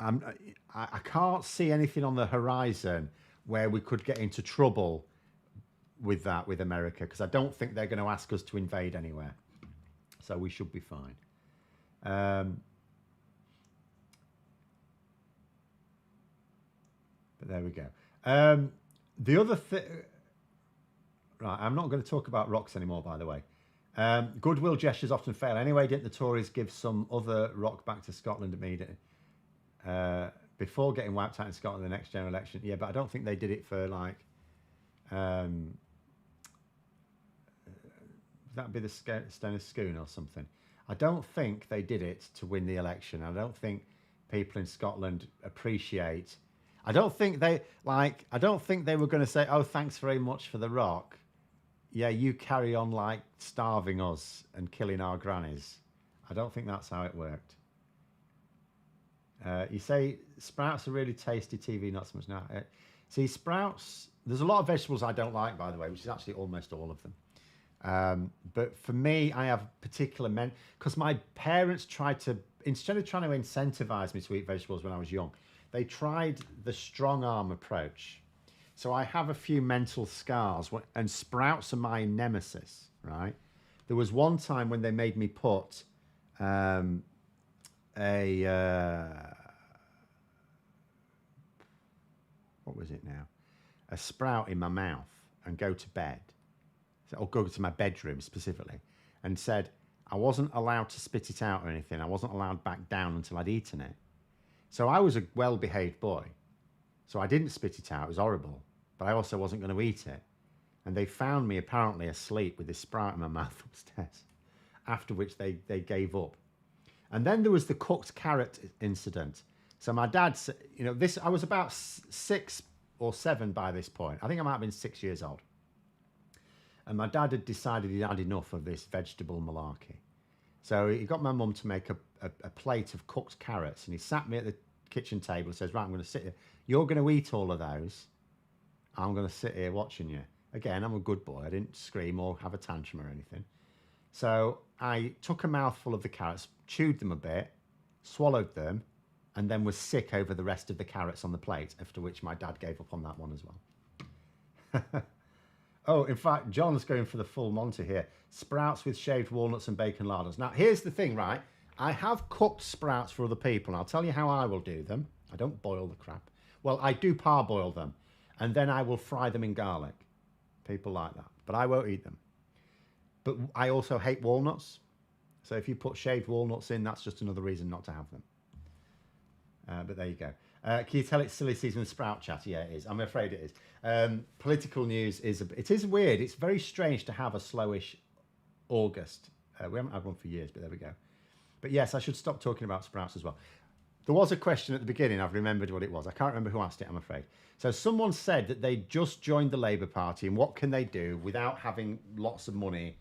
[SPEAKER 1] I can't see anything on the horizon where we could get into trouble with America, because I don't think they're going to ask us to invade anywhere. So we should be fine. There we go. The other thing... Right, I'm not going to talk about rocks anymore, by the way. Goodwill gestures often fail. Anyway, didn't the Tories give some other rock back to Scotland immediately? Before getting wiped out in Scotland in the next general election? Yeah, but I don't think they did it for, like... that'd be the Stone Schoon or something. I don't think they did it to win the election. I don't think people in Scotland appreciate... I don't think they were going to say, oh, thanks very much for the rock. Yeah, you carry on like starving us and killing our grannies. I don't think that's how it worked. You say sprouts are really tasty TV, not so much now. See, sprouts, there's a lot of vegetables I don't like, by the way, which is actually almost all of them. But for me, I have particular because my parents tried to, instead of trying to incentivize me to eat vegetables when I was young, they tried the strong arm approach. So I have a few mental scars, and sprouts are my nemesis, right? There was one time when they made me put what was it now? A sprout in my mouth and go to bed, or go to my bedroom specifically, and said I wasn't allowed to spit it out or anything. I wasn't allowed back down until I'd eaten it. So I was a well-behaved boy. So I didn't spit it out. It was horrible. But I also wasn't going to eat it. And they found me apparently asleep with this sprout in my mouth upstairs. After which they gave up. And then there was the cooked carrot incident. So my dad, I was about 6 or 7 by this point. I think I might have been 6 years old. And my dad had decided he'd had enough of this vegetable malarkey. So he got my mum to make a plate of cooked carrots, and he sat me at the kitchen table and says, right, I'm going to sit here. You're going to eat all of those. I'm going to sit here watching you. Again, I'm a good boy. I didn't scream or have a tantrum or anything. So I took a mouthful of the carrots, chewed them a bit, swallowed them, and then was sick over the rest of the carrots on the plate, after which my dad gave up on that one as well. Oh, in fact, John's going for the full Monty here. Sprouts with shaved walnuts and bacon larders. Now, here's the thing, right? I have cooked sprouts for other people, and I'll tell you how I will do them. I don't boil the crap. Well, I do parboil them, and then I will fry them in garlic. People like that, but I won't eat them. But I also hate walnuts. So if you put shaved walnuts in, that's just another reason not to have them. But there you go. Can you tell it's silly season with sprout chat? Yeah, it is. I'm afraid it is. Political news it is weird. It's very strange to have a slowish August. We haven't had one for years, but there we go. But yes, I should stop talking about sprouts as well. There was a question at the beginning. I've remembered what it was. I can't remember who asked it, I'm afraid. So someone said that they just joined the Labour Party, and what can they do without having lots of money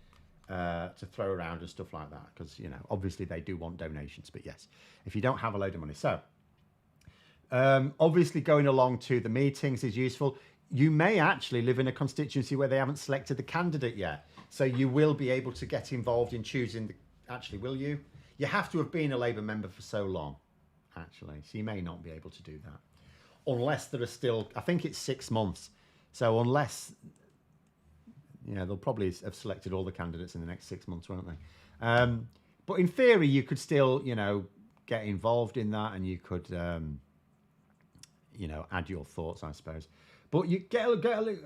[SPEAKER 1] to throw around and stuff like that? Because, obviously they do want donations. But yes, if you don't have a load of money. So obviously going along to the meetings is useful. You may actually live in a constituency where they haven't selected the candidate yet. So you will be able to get involved in choosing actually, will you? You have to have been a Labour member for so long, actually. So you may not be able to do that. Unless there are still, I think it's 6 months. So unless, they'll probably have selected all the candidates in the next 6 months, won't they? But in theory, you could still, get involved in that, and you could, add your thoughts, I suppose. But you get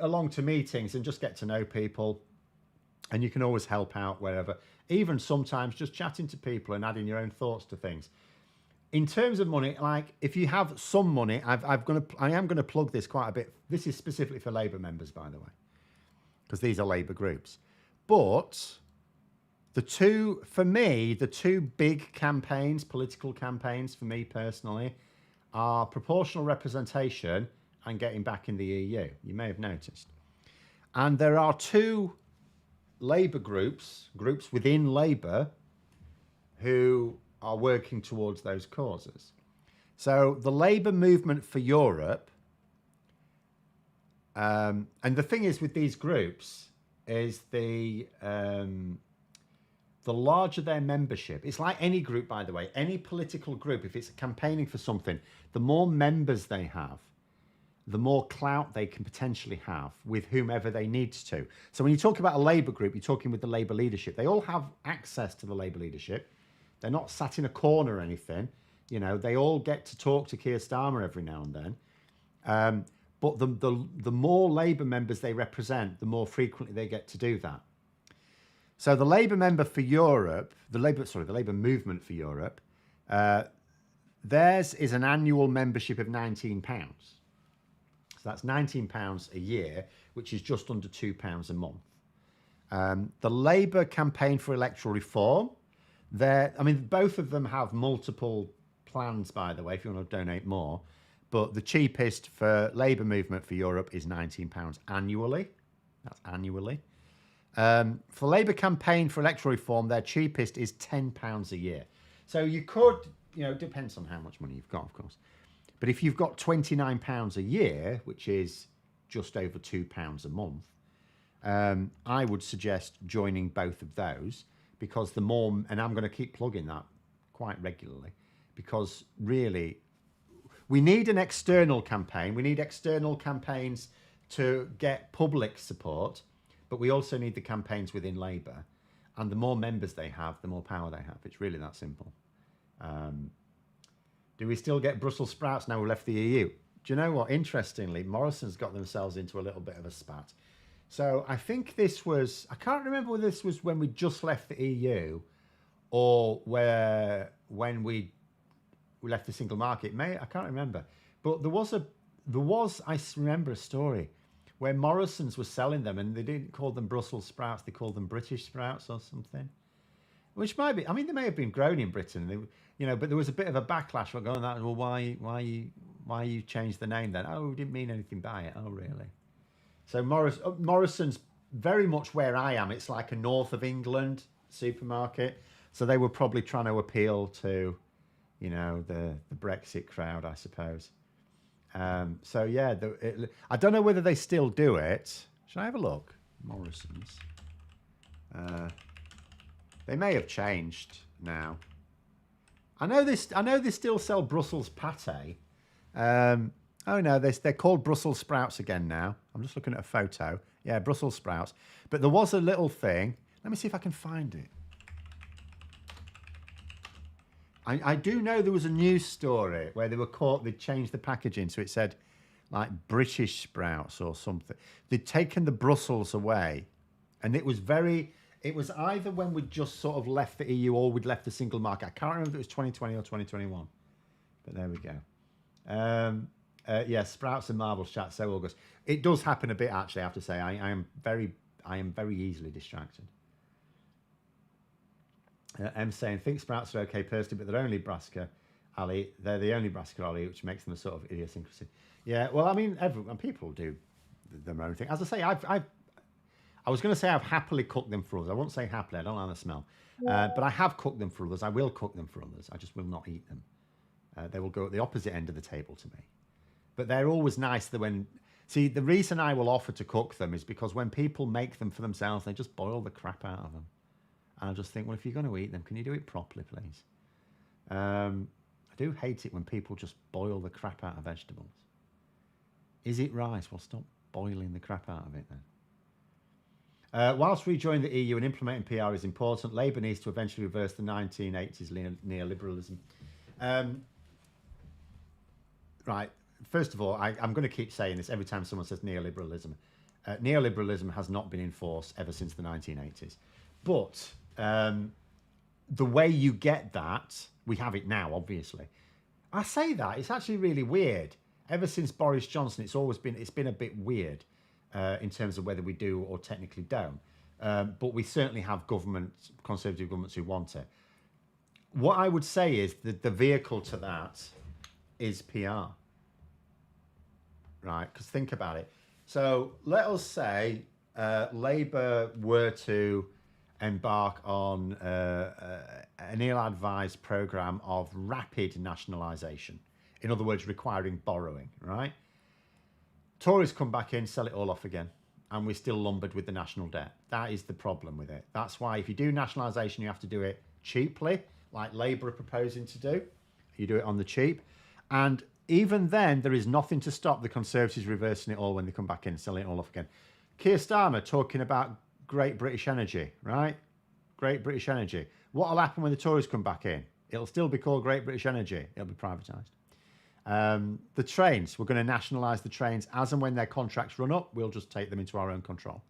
[SPEAKER 1] along to meetings and just get to know people, and you can always help out wherever. Even sometimes just chatting to people and adding your own thoughts to things. In terms of money, like if you have some money, I am gonna plug this quite a bit. This is specifically for Labour members, by the way, because these are Labour groups. But the two big campaigns, political campaigns for me personally, are proportional representation and getting back in the EU. You may have noticed. And there are 2 Labour groups within Labour, who are working towards those causes. So the Labour Movement for Europe, and the thing is with these groups is the larger their membership. It's like any group, by the way, any political group, if it's campaigning for something, the more members they have, the more clout they can potentially have with whomever they need to. So when you talk about a Labour group, you're talking with the Labour leadership. They all have access to the Labour leadership. They're not sat in a corner or anything. They all get to talk to Keir Starmer every now and then. But the more Labour members they represent, the more frequently they get to do that. So the Labour member for Europe, the Labour movement for Europe, theirs is an annual membership of £19. So that's £19 a year, which is just under £2 a month. The Labour campaign for electoral reform, both of them have multiple plans, by the way, if you want to donate more. But the cheapest for Labour movement for Europe is £19 annually. That's annually. For Labour campaign for electoral reform, their cheapest is £10 a year. So you could, it depends on how much money you've got, of course. But if you've got £29 a year, which is just over £2 a month, I would suggest joining both of those, because the more, and I'm going to keep plugging that quite regularly, because really, we need an external campaign. We need external campaigns to get public support, but we also need the campaigns within Labour. And the more members they have, the more power they have. It's really that simple. Do we still get Brussels sprouts now we left the EU? Do you know what? Interestingly, Morrison's got themselves into a little bit of a spat. So I think this was, I can't remember whether this was when we just left the EU or when we left the single market. I can't remember. But I remember a story where Morrison's was selling them and they didn't call them Brussels sprouts, they called them British sprouts or something. Which might be, they may have been grown in Britain, but there was a bit of a backlash going on that. Well, why you changed the name then? Oh, we didn't mean anything by it. Oh, really? So Morrison's very much where I am. It's like a north of England supermarket. So they were probably trying to appeal to, the Brexit crowd, I suppose. So yeah, I don't know whether they still do it. Should I have a look? Morrison's. They may have changed now. I know they still sell Brussels pate. Oh no, they're called Brussels sprouts again now. I'm just looking at a photo. Yeah, Brussels sprouts. But there was a little thing. Let me see if I can find it. I do know there was a news story where they were caught, they'd changed the packaging so it said like British sprouts or something. They'd taken the Brussels away, and it was either when we'd just sort of left the EU or we'd left the single market. I can't remember if it was 2020 or 2021, but there we go. Yeah, sprouts and marbles chat, so August. It does happen a bit, actually, I have to say. I am very easily distracted. M saying, think sprouts are okay personally, but they're only brassica alley. They're the only brassica alley, which makes them a sort of idiosyncrasy. Yeah, well, everyone, people do their own thing. As I say, I was going to say I've happily cooked them for others. I won't say happily, I don't like the smell. But I have cooked them for others. I will cook them for others. I just will not eat them. They will go at the opposite end of the table to me. But they're always nice see, the reason I will offer to cook them is because when people make them for themselves, they just boil the crap out of them. And I just think, well, if you're going to eat them, can you do it properly, please? I do hate it when people just boil the crap out of vegetables. Is it rice? Well, stop boiling the crap out of it then. Whilst rejoining the EU and implementing PR is important, Labour needs to eventually reverse the 1980s neoliberalism. Right. First of all, I'm going to keep saying this every time someone says neoliberalism. Neoliberalism has not been in force ever since the 1980s. But the way you get that, we have it now, obviously. I say that, it's actually really weird. Ever since Boris Johnson, it's been a bit weird in terms of whether we do or technically don't. But we certainly have conservative governments who want it. What I would say is that the vehicle to that is PR. Right, because think about it. So let us say Labour were to embark on an ill-advised programme of rapid nationalisation. In other words, requiring borrowing, right? Tories come back in, sell it all off again, and we're still lumbered with the national debt. That is the problem with it. That's why if you do nationalisation, you have to do it cheaply, like Labour are proposing to do. You do it on the cheap. And even then, there is nothing to stop the Conservatives reversing it all when they come back in, selling it all off again. Keir Starmer talking about Great British Energy, right? Great British Energy. What will happen when the Tories come back in? It'll still be called Great British Energy. It'll be privatised. The trains, we're going to nationalise the trains as and when their contracts run up. We'll just take them into our own control.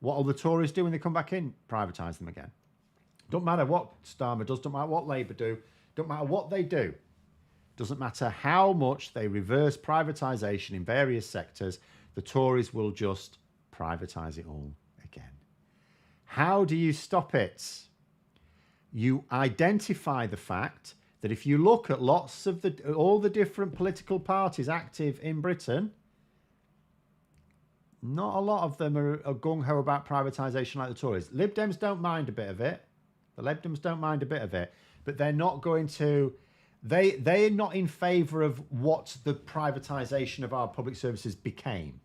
[SPEAKER 1] What will the Tories do when they come back in? Privatise them again. Don't matter what Starmer does, don't matter what Labour do, don't matter what they do. Doesn't matter how much they reverse privatisation in various sectors, the Tories will just privatise it all again. How do you stop it? You identify the fact that if you look at lots of all the different political parties active in Britain, not a lot of them are gung-ho about privatisation like the Tories. Lib Dems don't mind a bit of it. The Lib Dems don't mind a bit of it, but they're not going to... They're not in favour of what the privatisation of our public services became.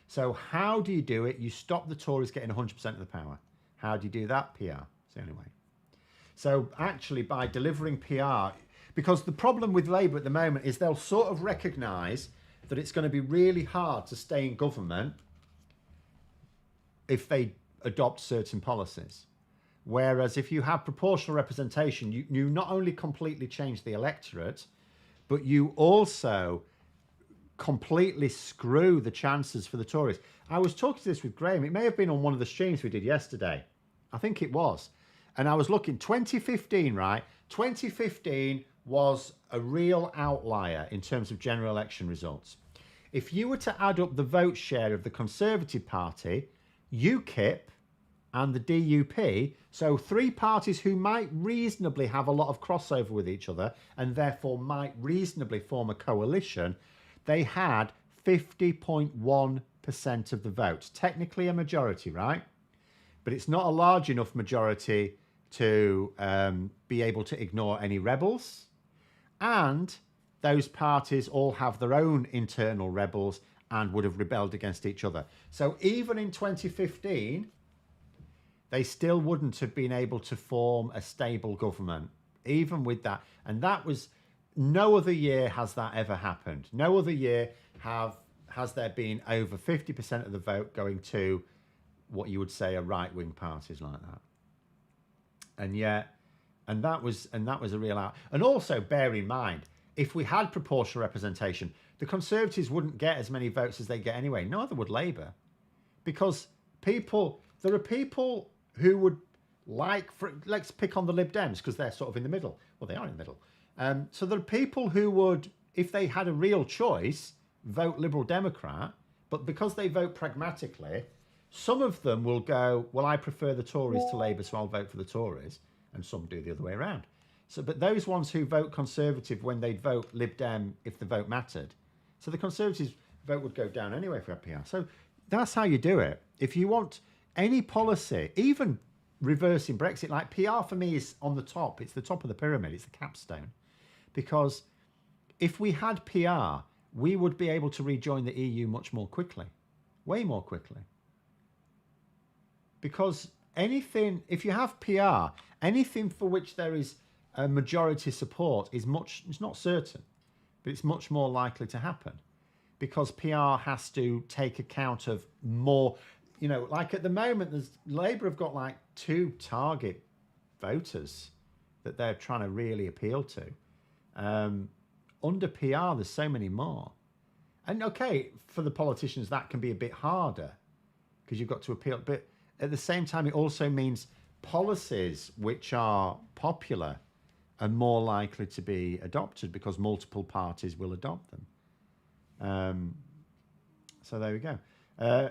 [SPEAKER 1] So how do you do it? You stop the Tories getting 100% of the power. How do you do that? PR. It's the only way. So actually by delivering PR, because the problem with Labour at the moment is they'll sort of recognise that it's going to be really hard to stay in government if they adopt certain policies. Whereas if you have proportional representation, you not only completely change the electorate, but you also completely screw the chances for the Tories. I was talking to this with Graham. It may have been on one of the streams we did yesterday. I think it was. And I was looking, 2015, right? 2015 was a real outlier in terms of general election results. If you were to add up the vote share of the Conservative Party, UKIP, and the DUP, so three parties who might reasonably have a lot of crossover with each other and therefore might reasonably form a coalition, they had 50.1% of the vote. Technically a majority, right? But it's not a large enough majority to be able to ignore any rebels. And those parties all have their own internal rebels and would have rebelled against each other. So even in 2015, they still wouldn't have been able to form a stable government, even with that. And that was, no other year has that ever happened. No other year has there been over 50% of the vote going to what you would say are right-wing parties like that. And yet, and that was a real out. And also bear in mind, if we had proportional representation, the Conservatives wouldn't get as many votes as they get anyway. Neither would Labour, because there are people who would let's pick on the Lib Dems because they're sort of in the middle. Well, they are in the middle. So there are people who would, if they had a real choice, vote Liberal Democrat, but because they vote pragmatically, some of them will go, well, I prefer the Tories to Labour, so I'll vote for the Tories, and some do the other way around. So, but those ones who vote Conservative when they'd vote Lib Dem if the vote mattered, so the Conservatives' vote would go down anyway if we had PR. So that's how you do it. If you want any policy, even reversing Brexit, like PR for me is on the top. It's the top of the pyramid. It's the capstone. Because if we had PR, we would be able to rejoin the EU much more quickly, way more quickly. Because anything, if you have PR, anything for which there is a majority support it's not certain, but it's much more likely to happen. Because PR has to take account of more, like at the moment, Labour have got like 2 target voters that they're trying to really appeal to. Under PR, there's so many more. And okay, for the politicians, that can be a bit harder because you've got to appeal. But at the same time, it also means policies which are popular are more likely to be adopted because multiple parties will adopt them. So there we go.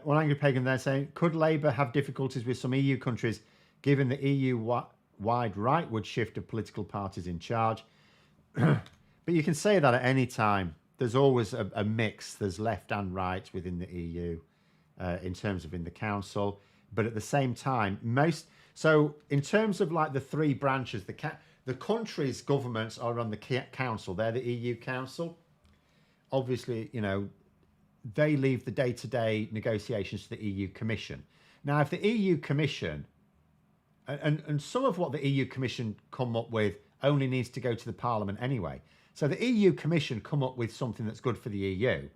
[SPEAKER 1] One angry pagan there saying, could Labour have difficulties with some EU countries given the EU-wide rightward shift of political parties in charge? But you can say that at any time. There's always a mix. There's left and right within the EU in terms of in the council. But at the same time, so in terms of like the 3 branches, the country's governments are on the council. They're the EU council. Obviously, they leave the day-to-day negotiations to the EU Commission. Now, if the EU Commission, and some of what the EU Commission come up with only needs to go to the Parliament anyway. So the EU Commission come up with something that's good for the EU.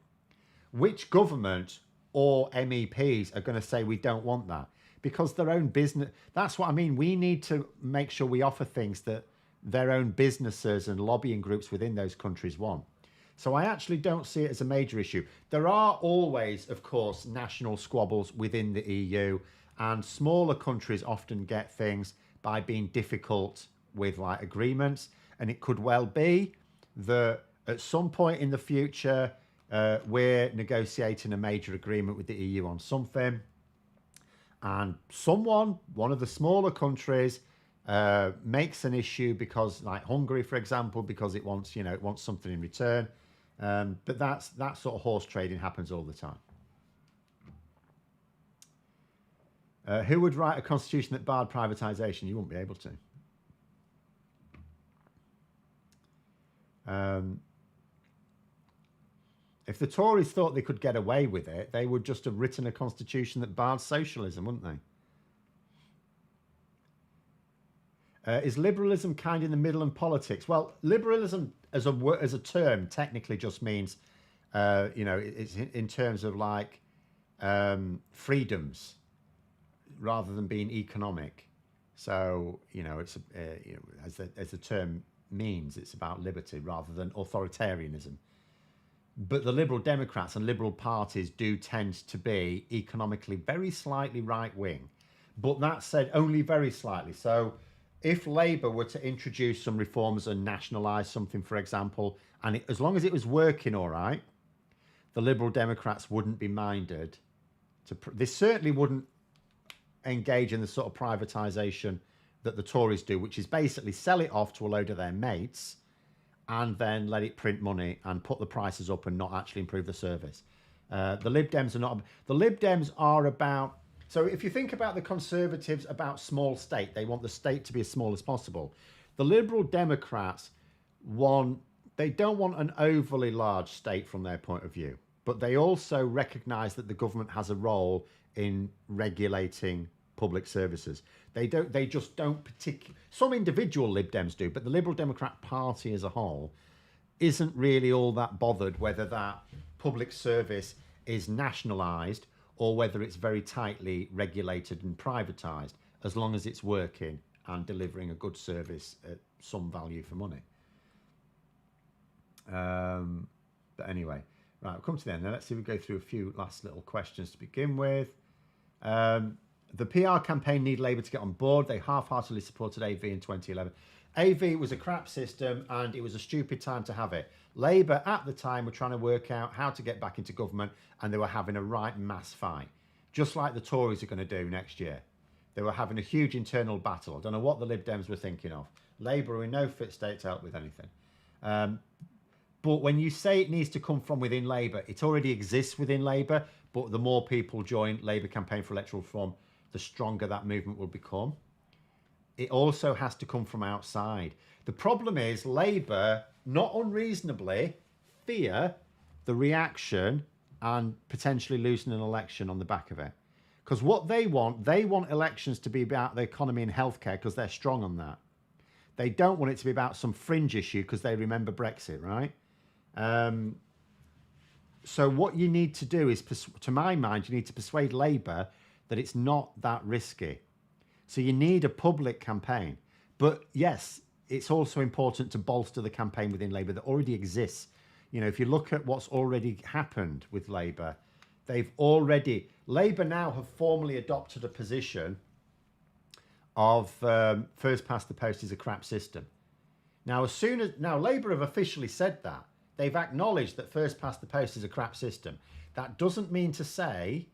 [SPEAKER 1] Which government or MEPs are going to say we don't want that? Because their own business, that's what I mean. We need to make sure we offer things that their own businesses and lobbying groups within those countries want. So I actually don't see it as a major issue. There are always, of course, national squabbles within the EU, and smaller countries often get things by being difficult with like agreements. And it could well be that at some point in the future, we're negotiating a major agreement with the EU on something, and one of the smaller countries, makes an issue because, like Hungary, for example, because it wants, it wants something in return. But that sort of horse trading happens all the time. Who would write a constitution that barred privatisation? You wouldn't be able to. If the Tories thought they could get away with it, they would just have written a constitution that barred socialism, wouldn't they? Is liberalism kind in the middle in politics? Well, liberalism as a term technically just means, it's in terms of like freedoms rather than being economic. So it's as the term means, it's about liberty rather than authoritarianism. But the Liberal Democrats and Liberal parties do tend to be economically very slightly right-wing. But that said, only very slightly. So if Labour were to introduce some reforms and nationalise something, for example, and as long as it was working all right, the Liberal Democrats wouldn't be minded to... They certainly wouldn't engage in the sort of privatisation that the Tories do, which is basically sell it off to a load of their mates and then let it print money and put the prices up and not actually improve the service. The Lib Dems are not... The Lib Dems are about... So if you think about the Conservatives about small state, they want the state to be as small as possible. The Liberal Democrats they don't want an overly large state from their point of view, but they also recognise that the government has a role in regulating public services. They just don't particularly... Some individual Lib Dems do, but the Liberal Democrat Party as a whole isn't really all that bothered whether that public service is nationalised or whether it's very tightly regulated and privatised, as long as it's working and delivering a good service at some value for money. But anyway, right, we'll come to the end. Now let's see if we go through a few last little questions to begin with. The PR campaign need Labour to get on board. They half-heartedly supported AV in 2011. AV was a crap system and it was a stupid time to have it. Labour at the time were trying to work out how to get back into government, and they were having a right mass fight, just like the Tories are going to do next year. They were having a huge internal battle. I don't know what the Lib Dems were thinking of. Labour are in no fit state to help with anything. But when you say it needs to come from within Labour, it already exists within Labour, but the more people join Labour campaign for electoral reform, the stronger that movement will become. It also has to come from outside. The problem is Labour, not unreasonably, fear the reaction and potentially losing an election on the back of it. Because what they want elections to be about the economy and healthcare because they're strong on that. They don't want it to be about some fringe issue because they remember Brexit, right? So what you need to do is, to my mind, you need to persuade Labour that it's not that risky. So you need a public campaign. But yes, it's also important to bolster the campaign within Labour that already exists. If you look at what's already happened with Labour, Labour now have formally adopted a position of first past the post is a crap system. Now, Labour have officially said that. They've acknowledged that first past the post is a crap system. That doesn't mean to say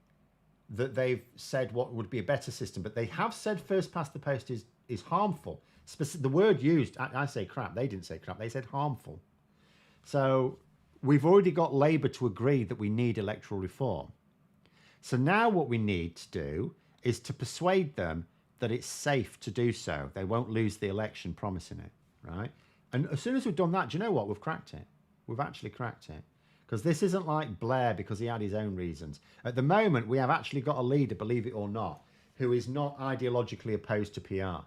[SPEAKER 1] that they've said what would be a better system, but they have said first past the post is harmful. The word used, I say crap, they didn't say crap, they said harmful. So we've already got Labour to agree that we need electoral reform. So now what we need to do is to persuade them that it's safe to do so. They won't lose the election promising it, right? And as soon as we've done that, do you know what? We've cracked it. We've actually cracked it. Because this isn't like Blair because he had his own reasons. At the moment, we have actually got a leader, believe it or not, who is not ideologically opposed to PR.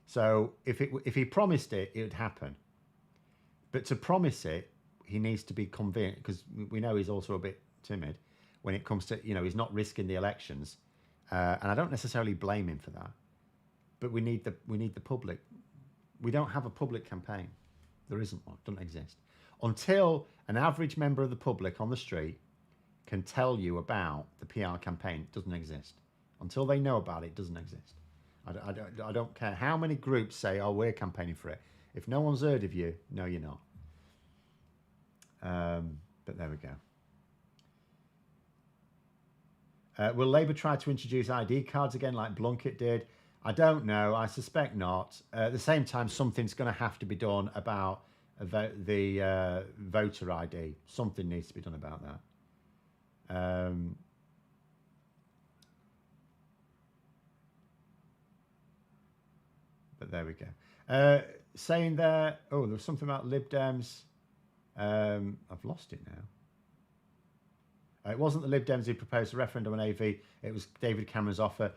[SPEAKER 1] So if he promised it, it would happen. But to promise it, he needs to be convinced, because we know he's also a bit timid when it comes to, he's not risking the elections. And I don't necessarily blame him for that. But we need the public. We don't have a public campaign. There isn't one. It doesn't exist. until an average member of the public on the street can tell you about the PR campaign, it doesn't exist. Until they know about it, it doesn't exist. I don't care how many groups say, oh, we're campaigning for it. If no one's heard of you, no, you're not. But there we go. Will Labour try to introduce ID cards again like Blunkett did? I don't know. I suspect not. At the same time, something's going to have to be done about the voter ID. Something needs to be done about that. But there we go. Saying there, oh, there was something about Lib Dems. I've lost it now. It wasn't the Lib Dems who proposed a referendum on AV. It was David Cameron's offer.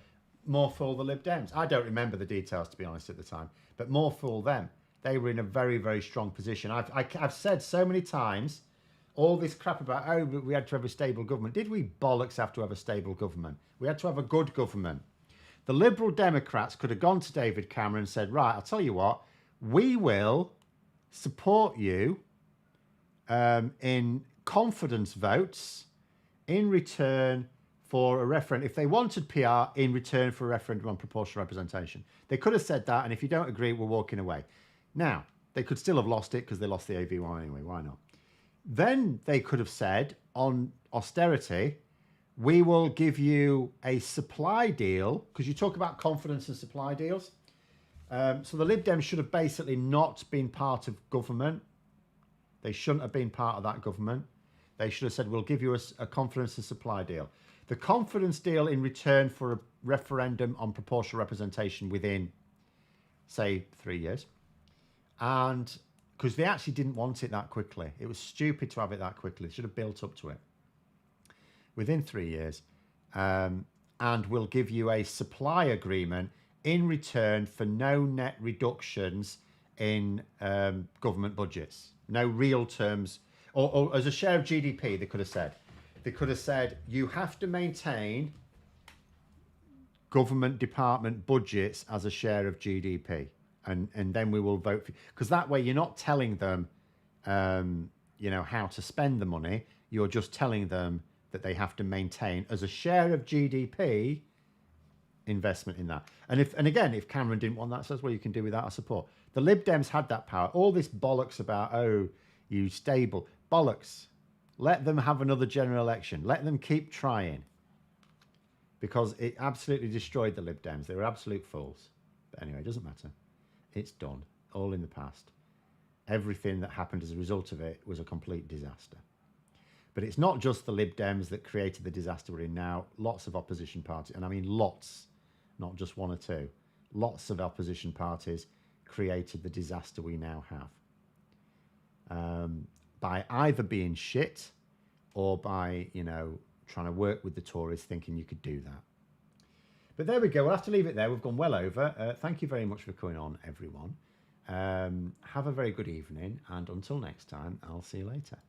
[SPEAKER 1] More fool the Lib Dems. I don't remember the details, to be honest, at the time. But more fool them. They were in a very, very strong position. I've said so many times, all this crap about, oh, we had to have a stable government. Did we bollocks have to have a stable government? We had to have a good government. The Liberal Democrats could have gone to David Cameron and said, right, I'll tell you what, we will support you in confidence votes in return for a referendum. If they wanted PR in return for a referendum on proportional representation, they could have said that. And if you don't agree, we're walking away. Now, they could still have lost it because they lost the AV one anyway. Why not? Then they could have said on austerity, we will give you a supply deal, because you talk about confidence and supply deals. So the Lib Dems should have basically not been part of government. They shouldn't have been part of that government. They should have said, we'll give you a confidence and supply deal. The confidence deal in return for a referendum on proportional representation within, say, 3 years. And because they actually didn't want it that quickly. It was stupid to have it that quickly. They should have built up to it. Within 3 years. And we'll give you a supply agreement in return for no net reductions in government budgets. No real terms. Or as a share of GDP, they could have said. They could have said, you have to maintain government department budgets as a share of GDP. And then we will vote for you. Because that way you're not telling them, how to spend the money. You're just telling them that they have to maintain as a share of GDP investment in that. And again, if Cameron didn't want that, says, well, you can do without our support. The Lib Dems had that power. All this bollocks about, oh, you stable. Bollocks. Let them have another general election. Let them keep trying. Because it absolutely destroyed the Lib Dems. They were absolute fools. But anyway, it doesn't matter. It's done. All in the past. Everything that happened as a result of it was a complete disaster. But it's not just the Lib Dems that created the disaster we're in now. Lots of opposition parties, and I mean lots, not just one or two. Lots of opposition parties created the disaster we now have. By either being shit or by, trying to work with the Tories thinking you could do that. But there we go. We'll have to leave it there. We've gone well over. Thank you very much for coming on, everyone. Have a very good evening. And until next time, I'll see you later.